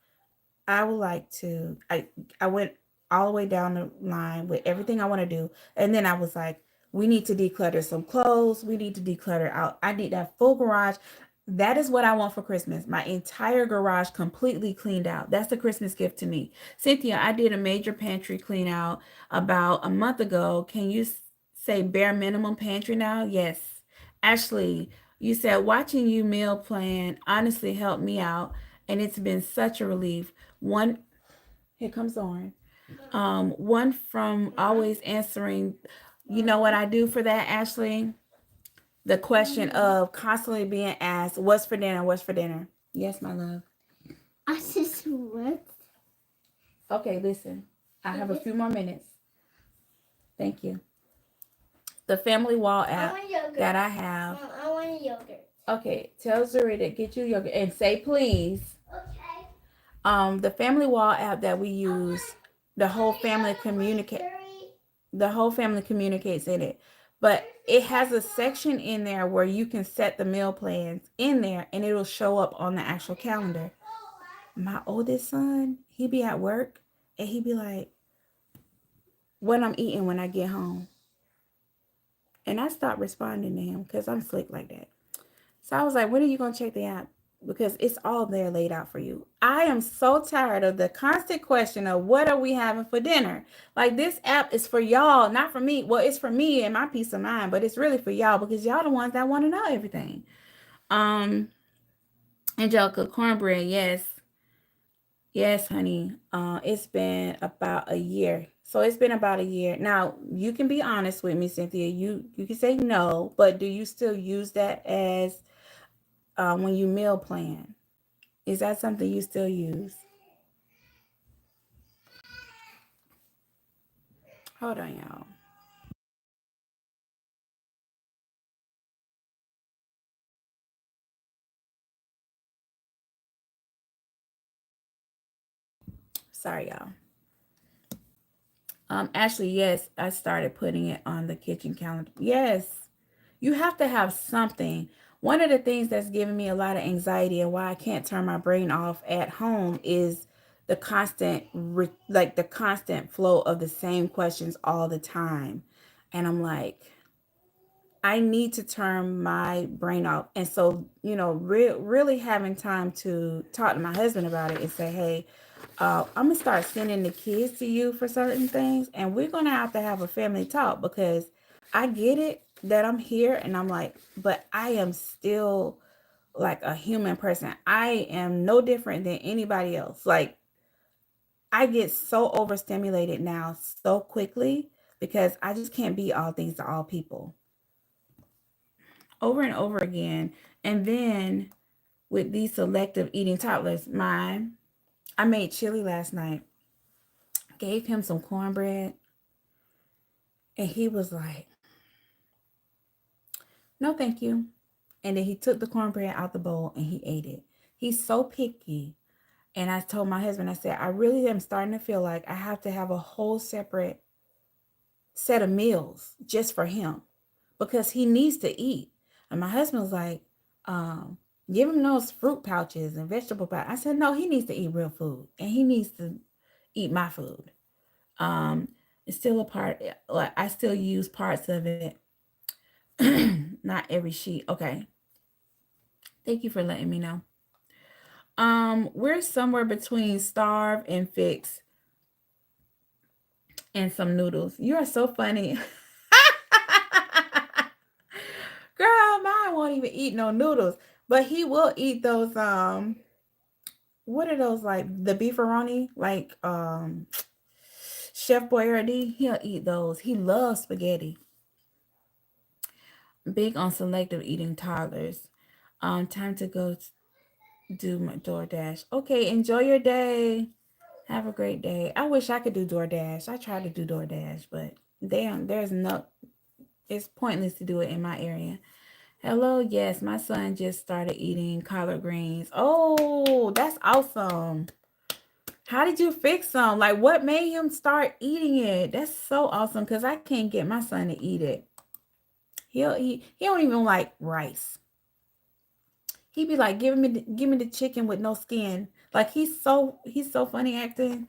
I would like to." I went all the way down the line with everything I want to do, and then I was like, "We need to declutter some clothes. We need to declutter out. I need that full garage." That is what I want for Christmas. My entire garage completely cleaned out. That's the Christmas gift to me. Cynthia, I did a major pantry clean out about a month ago. Can you say bare minimum pantry now? Yes. Ashley, you said watching you meal plan honestly helped me out, and it's been such a relief. One, here comes Lauren. One from always answering. You know what I do for that, Ashley? The question of constantly being asked, "What's for dinner? What's for dinner?" Yes, my love. I just what? Okay, listen. I have a few more minutes. Thank you. The family wall app that I have. I want yogurt. Okay, tell Zuri to get you yogurt and say please. Okay. The family wall app that we use, the whole family communicate. The whole family communicates in it, but it has a section in there where you can set the meal plans in there, and it'll show up on the actual calendar. My oldest son, he be at work, and he be like, "What I'm eating when I get home," and I stopped responding to him because I'm slick like that. So I was like, "When are you gonna check the app?" Because it's all there laid out for you. I am so tired of the constant question of what are we having for dinner. Like, this app is for y'all, not for me. Well, it's for me and my peace of mind, but it's really for y'all because y'all the ones that want to know everything. Um, Angelica, cornbread, yes, yes, honey. It's been about a year. So it's been about a year. Now, you can be honest with me, Cynthia. You can say no, but do you still use that as when you meal plan? Is that something you still use? Hold on, y'all. Sorry, y'all. Actually, yes, I started putting it on the kitchen calendar. Yes, you have to have something. One of the things that's giving me a lot of anxiety and why I can't turn my brain off at home is the like the constant flow of the same questions all the time. And I'm like, I need to turn my brain off. And so, really having time to talk to my husband about it and say, hey, I'm gonna start sending the kids to you for certain things, and we're gonna have a family talk because I get it that I'm here, and I'm like, but I am still like a human person. I am no different than anybody else. Like I get so overstimulated now so quickly because I just can't be all things to all people over and over again. And then with these selective eating toddlers, I made chili last night, gave him some cornbread, and he was like, no, thank you. And then he took the cornbread out the bowl and he ate it. He's so picky. And I told my husband, I said, I really am starting to feel like I have to have a whole separate set of meals just for him because he needs to eat. And my husband was like, um, give him those fruit pouches and vegetable pouches. I said, no, he needs to eat real food and he needs to eat my food. Um, it's still a part, like I still use parts of it, not every sheet. Okay. Thank you for letting me know. We're somewhere between starve and fix and some noodles. You are so funny. Girl, mine won't even eat no noodles, but he will eat those what are those like the beefaroni, like Chef Boyardee, he'll eat those. He loves spaghetti. Big on selective eating toddlers. Time to go do my DoorDash. Okay, enjoy your day. Have a great day. I wish I could do DoorDash. I tried to do DoorDash, but damn, it's pointless to do it in my area. Hello, yes, my son just started eating collard greens. Oh, that's awesome. How did you fix them? Like, what made him start eating it? That's so awesome because I can't get my son to eat it. He don't even like rice. He'd be like, give me the chicken with no skin. Like he's so funny acting.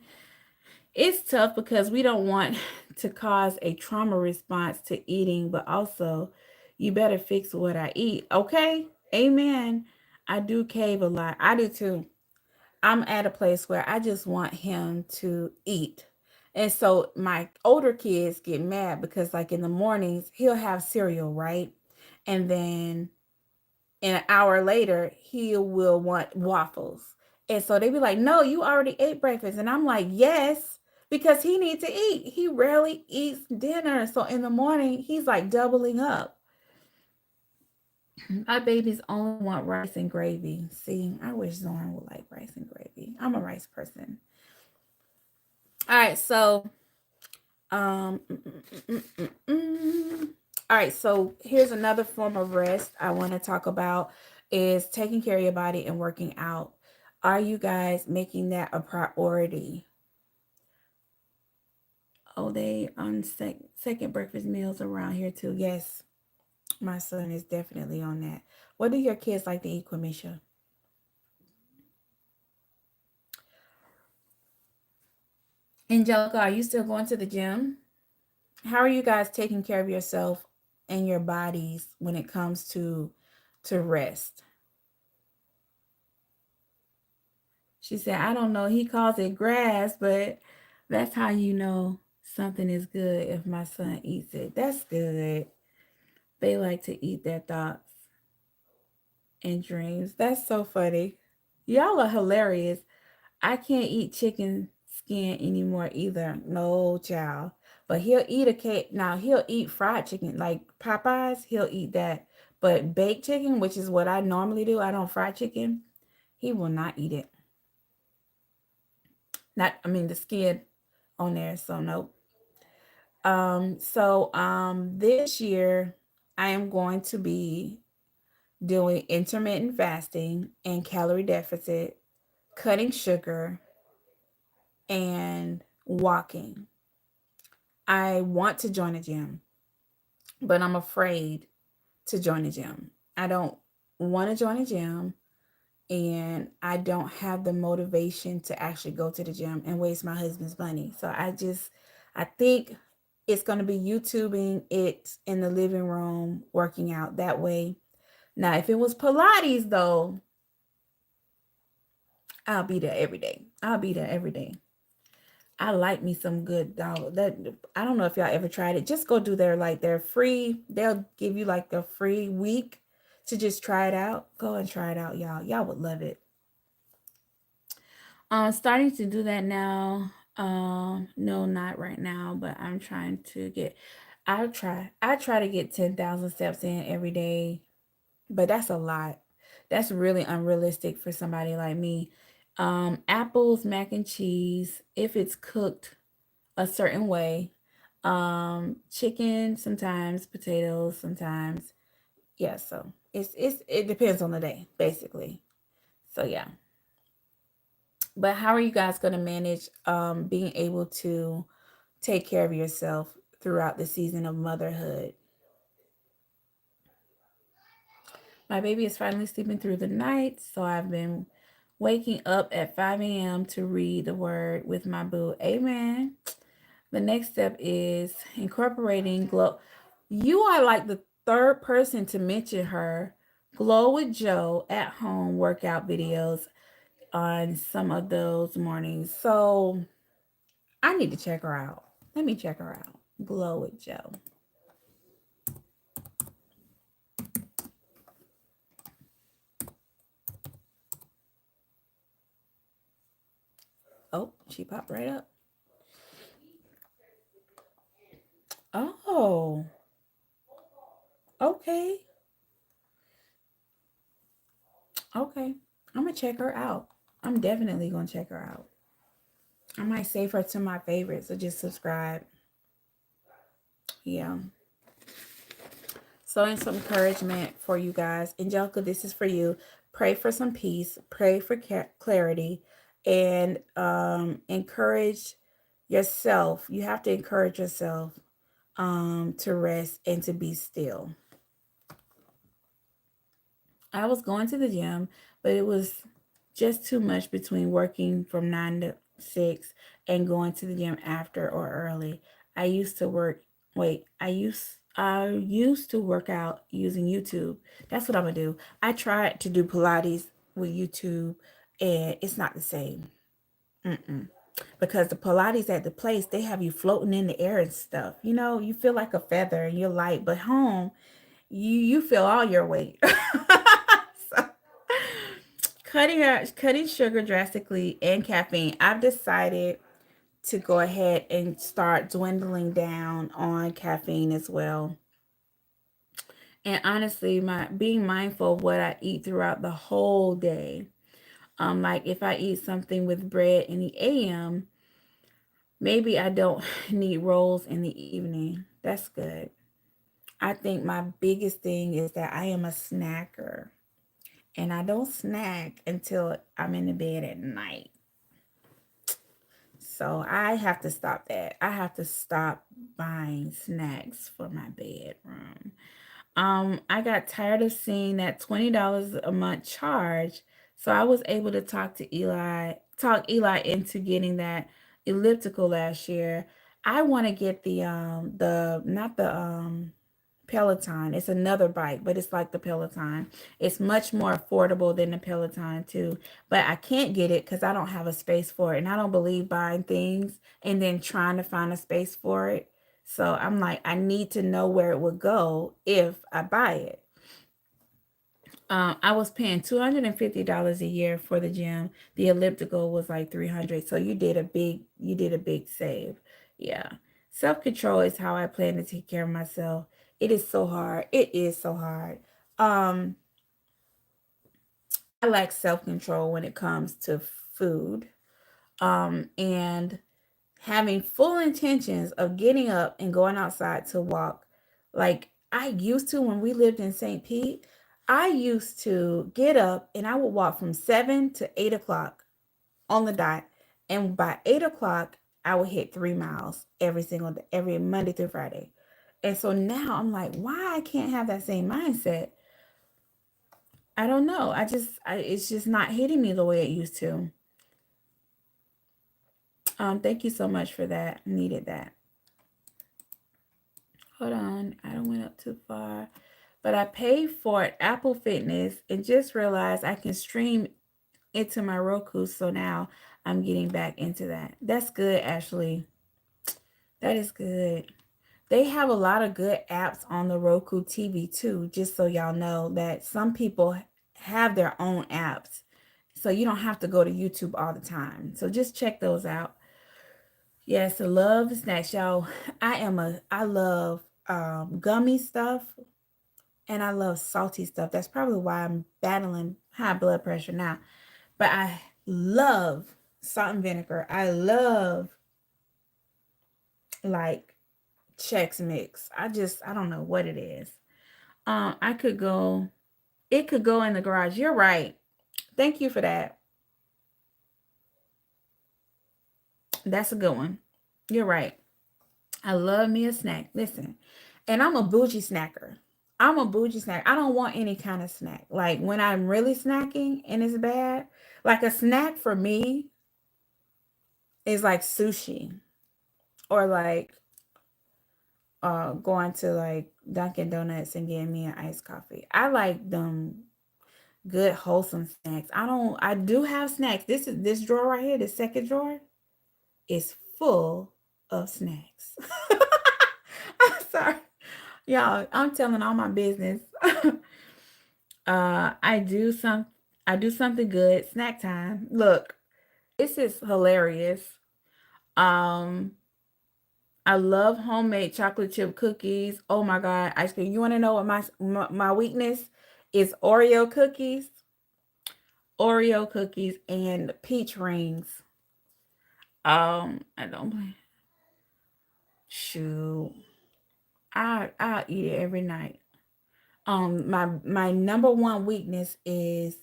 It's tough because we don't want to cause a trauma response to eating, but also you better fix what I eat. Okay? Amen. I do cave a lot. I do too. I'm at a place where I just want him to eat. And so my older kids get mad because like in the mornings he'll have cereal, right? And then an hour later he will want waffles. And so they be like, no, you already ate breakfast. And I'm like, yes, because he needs to eat. He rarely eats dinner. So in the morning, he's like doubling up. My babies only want rice and gravy. See, I wish Zorn would like rice and gravy. I'm a rice person. All right, so um mm, mm, mm, mm, mm. All right, so here's another form of rest I want to talk about is taking care of your body and working out. Are you guys making that a priority? Oh, they on second breakfast meals around here too. Yes, my son is definitely on that. What do your kids like to eat, Quamisha? Angelica, are you still going to the gym? How are you guys taking care of yourself and your bodies when it comes to rest? She said, I don't know. He calls it grass, but that's how you know something is good if my son eats it. That's good. They like to eat their thoughts and dreams. That's so funny. Y'all are hilarious. I can't eat chicken skin anymore either. No, child. But he'll eat a cake. Now he'll eat fried chicken, like Popeyes. He'll eat that. But baked chicken, which is what I normally do, I don't fry chicken. He will not eat it. Not, I mean, the skin on there. So nope. This year I am going to be doing intermittent fasting and calorie deficit, cutting sugar, and walking. I want to join a gym, but I'm afraid to join a gym. I don't want to join a gym, and I don't have the motivation to actually go to the gym and waste my husband's money. So I think it's going to be YouTubing it in the living room, working out that way. Now, if it was Pilates, though, I'll be there every day. I'll be there every day. I like me some good dog. That I don't know if y'all ever tried it. Just go do their free. They'll give you like the free week to just try it out. Go and try it out, y'all. Y'all would love it. Starting to do that now. No, not right now, but I'm trying to get. I'll try. I try to get 10,000 steps in every day, but that's a lot. That's really unrealistic for somebody like me. Apples, mac and cheese, if it's cooked a certain way. Chicken sometimes, potatoes sometimes. Yeah, so it depends on the day, basically. So yeah. But how are you guys gonna manage being able to take care of yourself throughout the season of motherhood? My baby is finally sleeping through the night, so I've been waking up at 5 a.m. to read the word with my boo. Amen. The next step is incorporating glow. You are like the third person to mention her. Glow with Joe at home workout videos on some of those mornings. So I need to check her out. Let me check her out. Glow with Joe. Oh, she popped right up. Oh, okay. Okay. I'm going to check her out. I'm definitely going to check her out. I might save her to my favorites or just subscribe. Yeah. So, and some encouragement for you guys. Angelica, this is for you. Pray for some peace, pray for clarity, and encourage yourself. You have to encourage yourself to rest and to be still. I was going to the gym, but it was just too much between working from 9 to 6 and going to the gym after or early. I used to work. Wait, I used to work out using YouTube. That's what I'm gonna do. I tried to do Pilates with YouTube, and it's not the same. Mm-mm. Because the Pilates at the place, they have you floating in the air and stuff. You know, you feel like a feather and you're light, but home, you feel all your weight. So, cutting sugar drastically and caffeine. I've decided to go ahead and start dwindling down on caffeine as well. And honestly, my being mindful of what I eat throughout the whole day. Like if I eat something with bread in the AM, maybe I don't need rolls in the evening. That's good. I think my biggest thing is that I am a snacker. And I don't snack until I'm in the bed at night. So I have to stop that. I have to stop buying snacks for my bedroom. I got tired of seeing that $20 a month charge, so I was able to talk Eli into getting that elliptical last year. I want to get the not the Peloton. It's another bike, but it's like the Peloton. It's much more affordable than the Peloton too. But I can't get it because I don't have a space for it. And I don't believe buying things and then trying to find a space for it. So I'm like, I need to know where it would go if I buy it. I was paying $250 a year for the gym. The elliptical was like 300. So you did a big save. Yeah. Self-control is how I plan to take care of myself. It is so hard. It is so hard. Um, I lack self-control when it comes to food. And having full intentions of getting up and going outside to walk. Like I used to when we lived in St. Pete, I used to get up and I would walk from 7 to 8 o'clock on the dot. And by 8 o'clock, I would hit 3 miles every single day, every Monday through Friday. And so now I'm like, why I can't have that same mindset? I don't know. It's just not hitting me the way it used to. Thank you so much for that. Needed that. Hold on, I don't went up too far. But I paid for Apple Fitness and just realized I can stream into my Roku. So now I'm getting back into that. That's good, Ashley. That is good. They have a lot of good apps on the Roku TV too, just so y'all know that some people have their own apps. So you don't have to go to YouTube all the time. So just check those out. Yes, I love snacks, y'all. I love gummy stuff and I love salty stuff. That's probably why I'm battling high blood pressure now. But I love salt and vinegar. I love like Chex Mix. I don't know what it is. I could go it could go in the garage. You're right. Thank you for that. That's a good one. You're right. I love me a snack. Listen, and I'm a bougie snacker. I'm a bougie snack. I don't want any kind of snack. Like when I'm really snacking and it's bad, like a snack for me is like sushi or like going to like Dunkin' Donuts and getting me an iced coffee. I like them good wholesome snacks. I do have snacks. This drawer right here, the second drawer, is full of snacks. I'm sorry. Y'all, I'm telling all my business. uh I do some I do something good. Snack time. Look, this is hilarious. Um I love homemade chocolate chip cookies. Oh my god, ice cream. You want to know what my weakness is? Oreo cookies and peach rings. I don't blame. Shoot, I'll eat it every night. My number one weakness is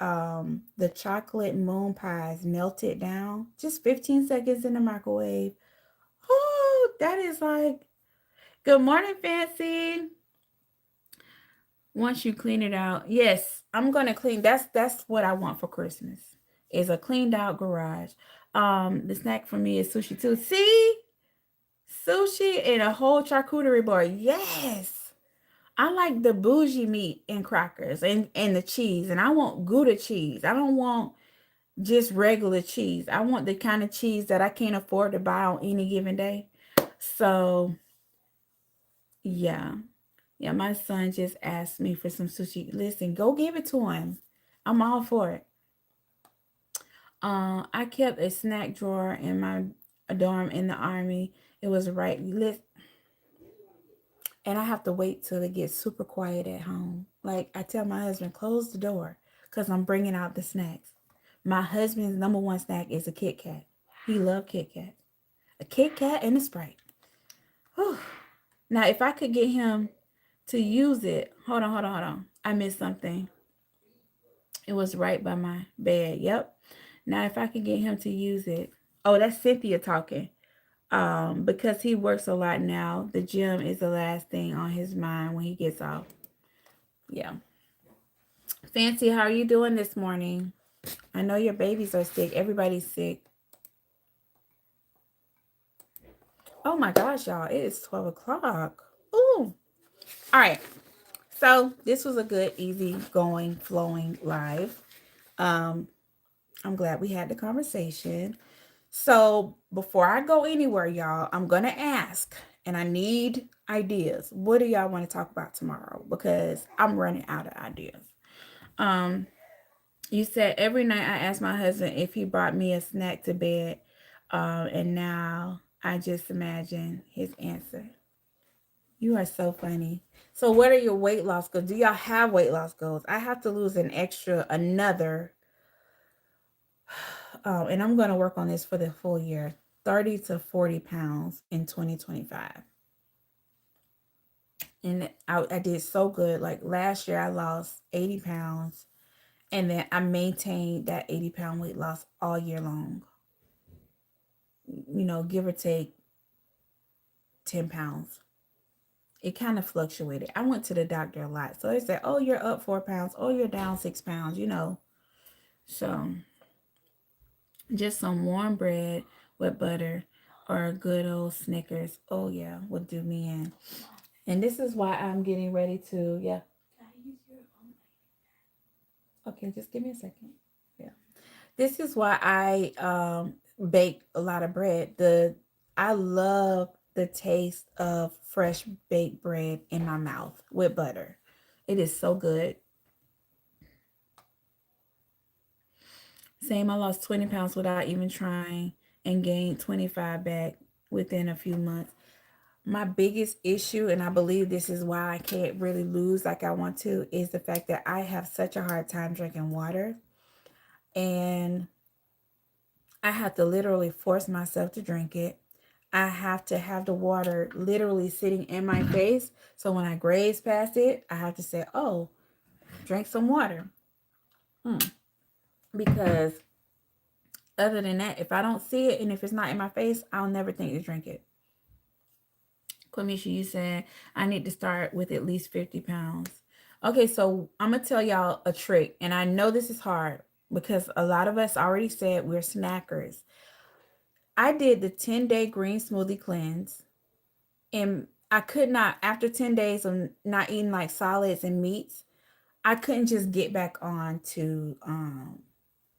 the chocolate moon pies melted down. Just 15 seconds in the microwave. Oh, that is like good morning, Fancy. Once you clean it out, yes, I'm gonna clean. That's what I want for Christmas. Is a cleaned out garage. The snack for me is sushi too. See, sushi and a whole charcuterie board. Yes, I like the bougie meat and crackers and the cheese, and I want Gouda cheese. I don't want just regular cheese. I want the kind of cheese that I can't afford to buy on any given day. So yeah, yeah, my son just asked me for some sushi. Listen, go give it to him. I'm all for it. I kept a snack drawer in my dorm in the army. It was right lit, and I have to wait till it gets super quiet at home. Like I tell my husband, close the door, cause I'm bringing out the snacks. My husband's number one snack is a Kit Kat. He loved Kit Kat, a Kit Kat and a Sprite. Whew. Now, if I could get him to use it, hold on. I missed something. It was right by my bed. Yep. Now, if I could get him to use it. Oh, that's Cynthia talking. Because he works a lot now, the gym is the last thing on his mind when he gets off. Yeah. Fancy, how are you doing this morning? I know your babies are sick. Everybody's sick. Oh my gosh, y'all. It is 12 o'clock. Ooh. All right. So this was a good, easy going, flowing live. Um, I'm glad we had the conversation. So before I go anywhere, y'all, I'm gonna ask, and I need ideas. What do y'all want to talk about tomorrow? Because I'm running out of ideas. Um, you said every night I asked my husband if he brought me a snack to bed. And now I just imagine his answer. You are so funny. So what are your weight loss goals? Do y'all have weight loss goals? I have to lose another, and I'm going to work on this for the full year, 30 to 40 pounds in 2025. And I did so good. Like last year, I lost 80 pounds, and then I maintained that 80-pound weight loss all year long. Give or take 10 pounds. It kind of fluctuated. I went to the doctor a lot. So they said, oh, you're up 4 pounds. Oh, you're down 6 pounds. So just some warm bread with butter or a good old Snickers. Oh, yeah, would do me in. And this is why I'm getting ready to, yeah. Okay, just give me a second. Yeah. This is why I bake a lot of bread. I love the taste of fresh baked bread in my mouth with butter. It is so good. Same, I lost 20 pounds without even trying and gained 25 back within a few months. My biggest issue, and I believe this is why I can't really lose like I want to, is the fact that I have such a hard time drinking water. And I have to literally force myself to drink it. I have to have the water literally sitting in my face. So when I graze past it, I have to say, oh, drink some water. Because other than that, if I don't see it and if it's not in my face, I'll never think to drink it. Quamisha, you said I need to start with at least 50 pounds. Okay, so I'm going to tell y'all a trick. And I know this is hard because a lot of us already said we're snackers. I did the 10-day green smoothie cleanse, and I could not, after 10 days of not eating like solids and meats, I couldn't just get back on to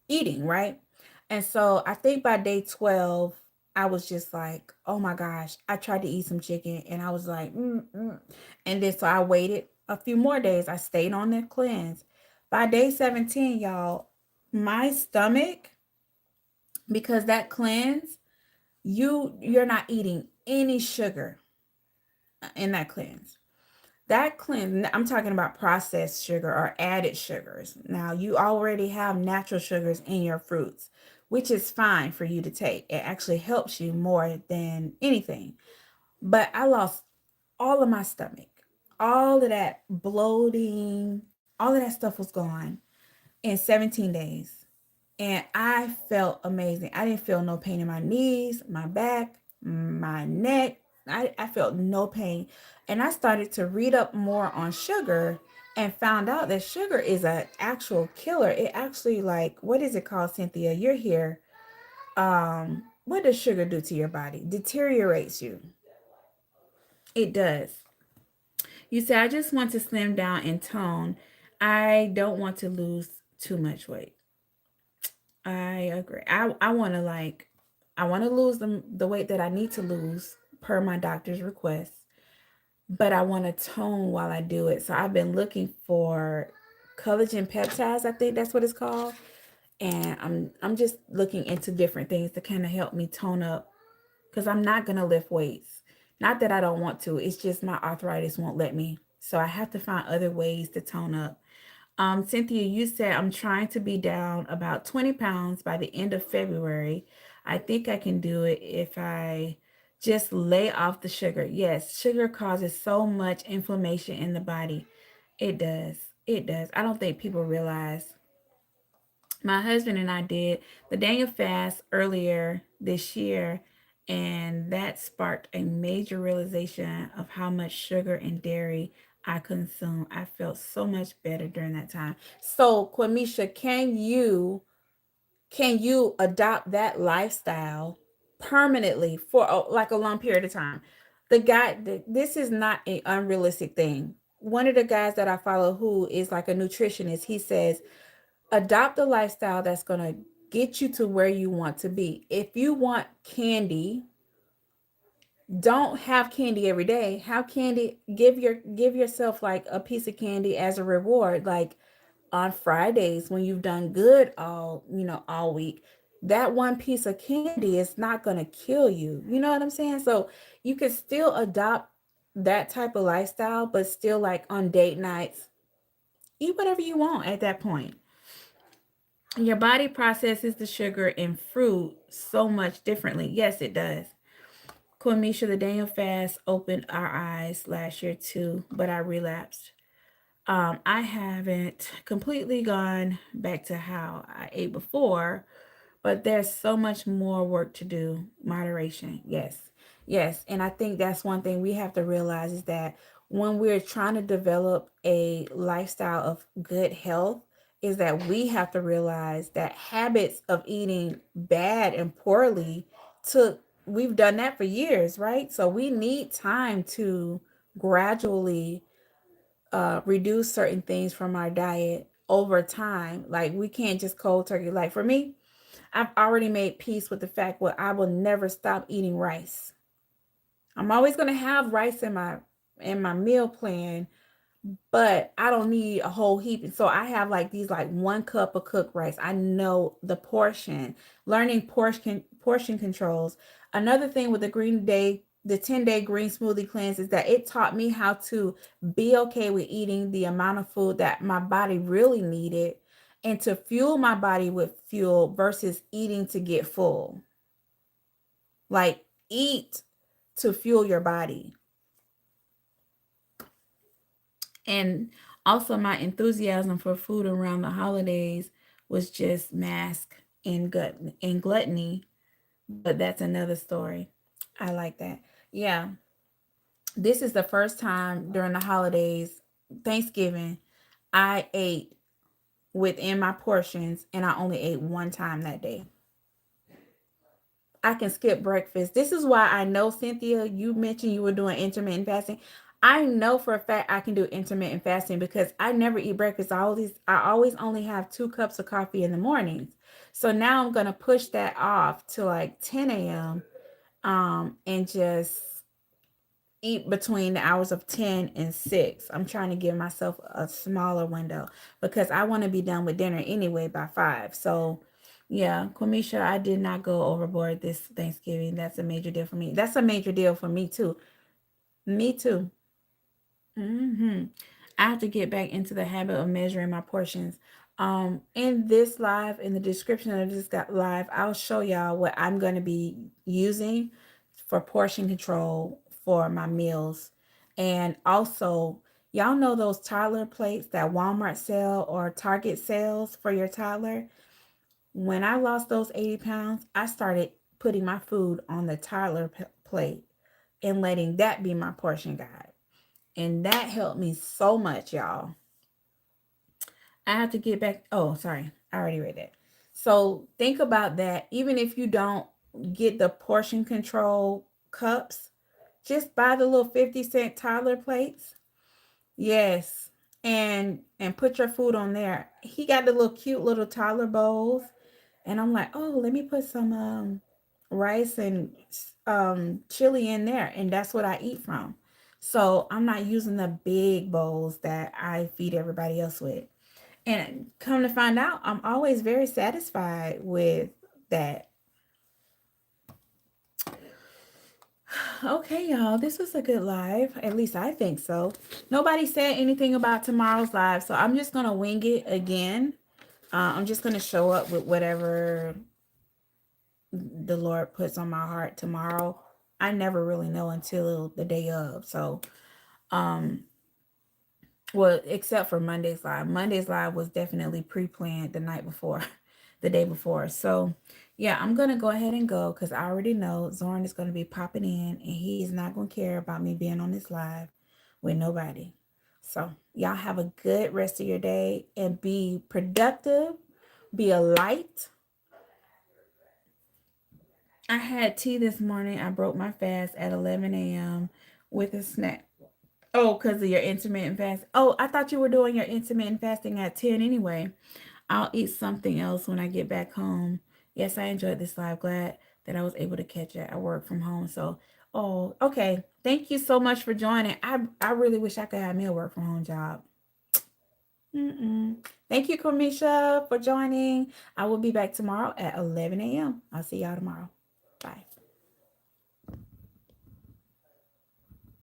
eating, right? And so I think by day 12, I was just like, oh my gosh, I tried to eat some chicken and I was like, and then so I waited a few more days. I stayed on the cleanse. By day 17, y'all, my stomach, because that cleanse, you're not eating any sugar in that cleanse. That cleanse, I'm talking about processed sugar or added sugars. Now, you already have natural sugars in your fruits, which is fine for you to take. It actually helps you more than anything. But I lost all of my stomach, all of that bloating, all of that stuff was gone in 17 days. And I felt amazing. I didn't feel no pain in my knees, my back, my neck. I felt no pain. And I started to read up more on sugar and found out that sugar is an actual killer. It actually, like, what is it called, Cynthia? You're here. What does sugar do to your body? Deteriorates you. It does. You say, I just want to slim down and tone. I don't want to lose too much weight. I agree. I want to I want to lose the weight that I need to lose per my doctor's request, but I want to tone while I do it. So I've been looking for collagen peptides. I think that's what it's called, and I'm just looking into different things to kind of help me tone up because I'm not gonna lift weights. Not that I don't want to. It's just my arthritis won't let me. So I have to find other ways to tone up. Cynthia, you said I'm trying to be down about 20 pounds by the end of February. I think I can do it if I just lay off the sugar. Yes, sugar causes so much inflammation in the body. It does. It does. I don't think people realize. My husband and I did the Daniel fast earlier this year, and that sparked a major realization of how much sugar and dairy I consume. I felt so much better during that time. So, Quamisha, can you adopt that lifestyle permanently for like a long period of time? This is not an unrealistic thing. One of the guys that I follow who is like a nutritionist, he says adopt a lifestyle that's going to get you to where you want to be. If you want candy, don't have candy every day. Have candy, give yourself like a piece of candy as a reward. Like on Fridays when you've done good all week, that one piece of candy is not going to kill you. You know what I'm saying? So you can still adopt that type of lifestyle, but still like on date nights, eat whatever you want at that point. Your body processes the sugar in fruit so much differently. Yes, it does. Quamisha, the Daniel fast opened our eyes last year too, but I relapsed. I haven't completely gone back to how I ate before, but there's so much more work to do. Moderation, yes, yes. And I think that's one thing we have to realize is that when we're trying to develop a lifestyle of good health, is that we have to realize that habits of eating bad and poorly took we've done that for years, right? So we need time to gradually reduce certain things from our diet over time. Like we can't just cold turkey. Like for me, I've already made peace with the fact well, I will never stop eating rice. I'm always gonna have rice in my meal plan, but I don't need a whole heap. So I have like these like 1 cup of cooked rice. I know the portion, learning portion controls. Another thing with the 10-day green smoothie cleanse is that it taught me how to be okay with eating the amount of food that my body really needed and to fuel my body with fuel versus eating to get full. Like eat to fuel your body. And also my enthusiasm for food around the holidays was just masked in gluttony, but that's another story. I like that. Yeah, this is the first time during the holidays, Thanksgiving, I ate within my portions and I only ate one time that day. I can skip breakfast. This is why I know, Cynthia, you mentioned you were doing intermittent fasting. I know for a fact I can do intermittent fasting because I never eat breakfast. I always only have 2 cups of coffee in the mornings. So now I'm gonna push that off to like 10 a.m. And just eat between the hours of 10 and 6. I'm trying to give myself a smaller window because I want to be done with dinner anyway by 5. So yeah, Quamisha, I did not go overboard this Thanksgiving. That's a major deal for me. That's a major deal for me too. Me too. I have to get back into the habit of measuring my portions. In this live, in the description of this live, I'll show y'all what I'm going to be using for portion control for my meals. And also, y'all know those toddler plates that Walmart sell or Target sells for your toddler? When I lost those 80 pounds, I started putting my food on the toddler plate and letting that be my portion guide. And that helped me so much, y'all. I have to get back. Oh, sorry. I already read that. So think about that. Even if you don't get the portion control cups, just buy the little 50-cent toddler plates. Yes. And put your food on there. He got the little cute little toddler bowls. And I'm like, oh, let me put some rice and chili in there. And that's what I eat from. So I'm not using the big bowls that I feed everybody else with. And come to find out, I'm always very satisfied with that. Okay, y'all, this was a good live. At least I think so. Nobody said anything about tomorrow's live, so I'm just going to wing it again. I'm just going to show up with whatever the Lord puts on my heart tomorrow. I never really know until the day of. So, um, well, except for Monday's live. Monday's live was definitely pre-planned the night before, the day before. So, yeah, I'm gonna go ahead and go because I already know Zorn is gonna be popping in, and he's not gonna care about me being on this live with nobody. So, y'all have a good rest of your day and be productive. Be a light. I had tea this morning. I broke my fast at 11 a.m. with a snack. Oh, because of your intermittent fast. Oh, I thought you were doing your intermittent fasting at 10 anyway. I'll eat something else when I get back home. Yes, I enjoyed this live. Glad that I was able to catch it. I work from home. So, oh, okay. Thank you so much for joining. I really wish I could have me a work from home job. Mm-mm. Thank you, Kamisha, for joining. I will be back tomorrow at 11 a.m. I'll see y'all tomorrow. Bye.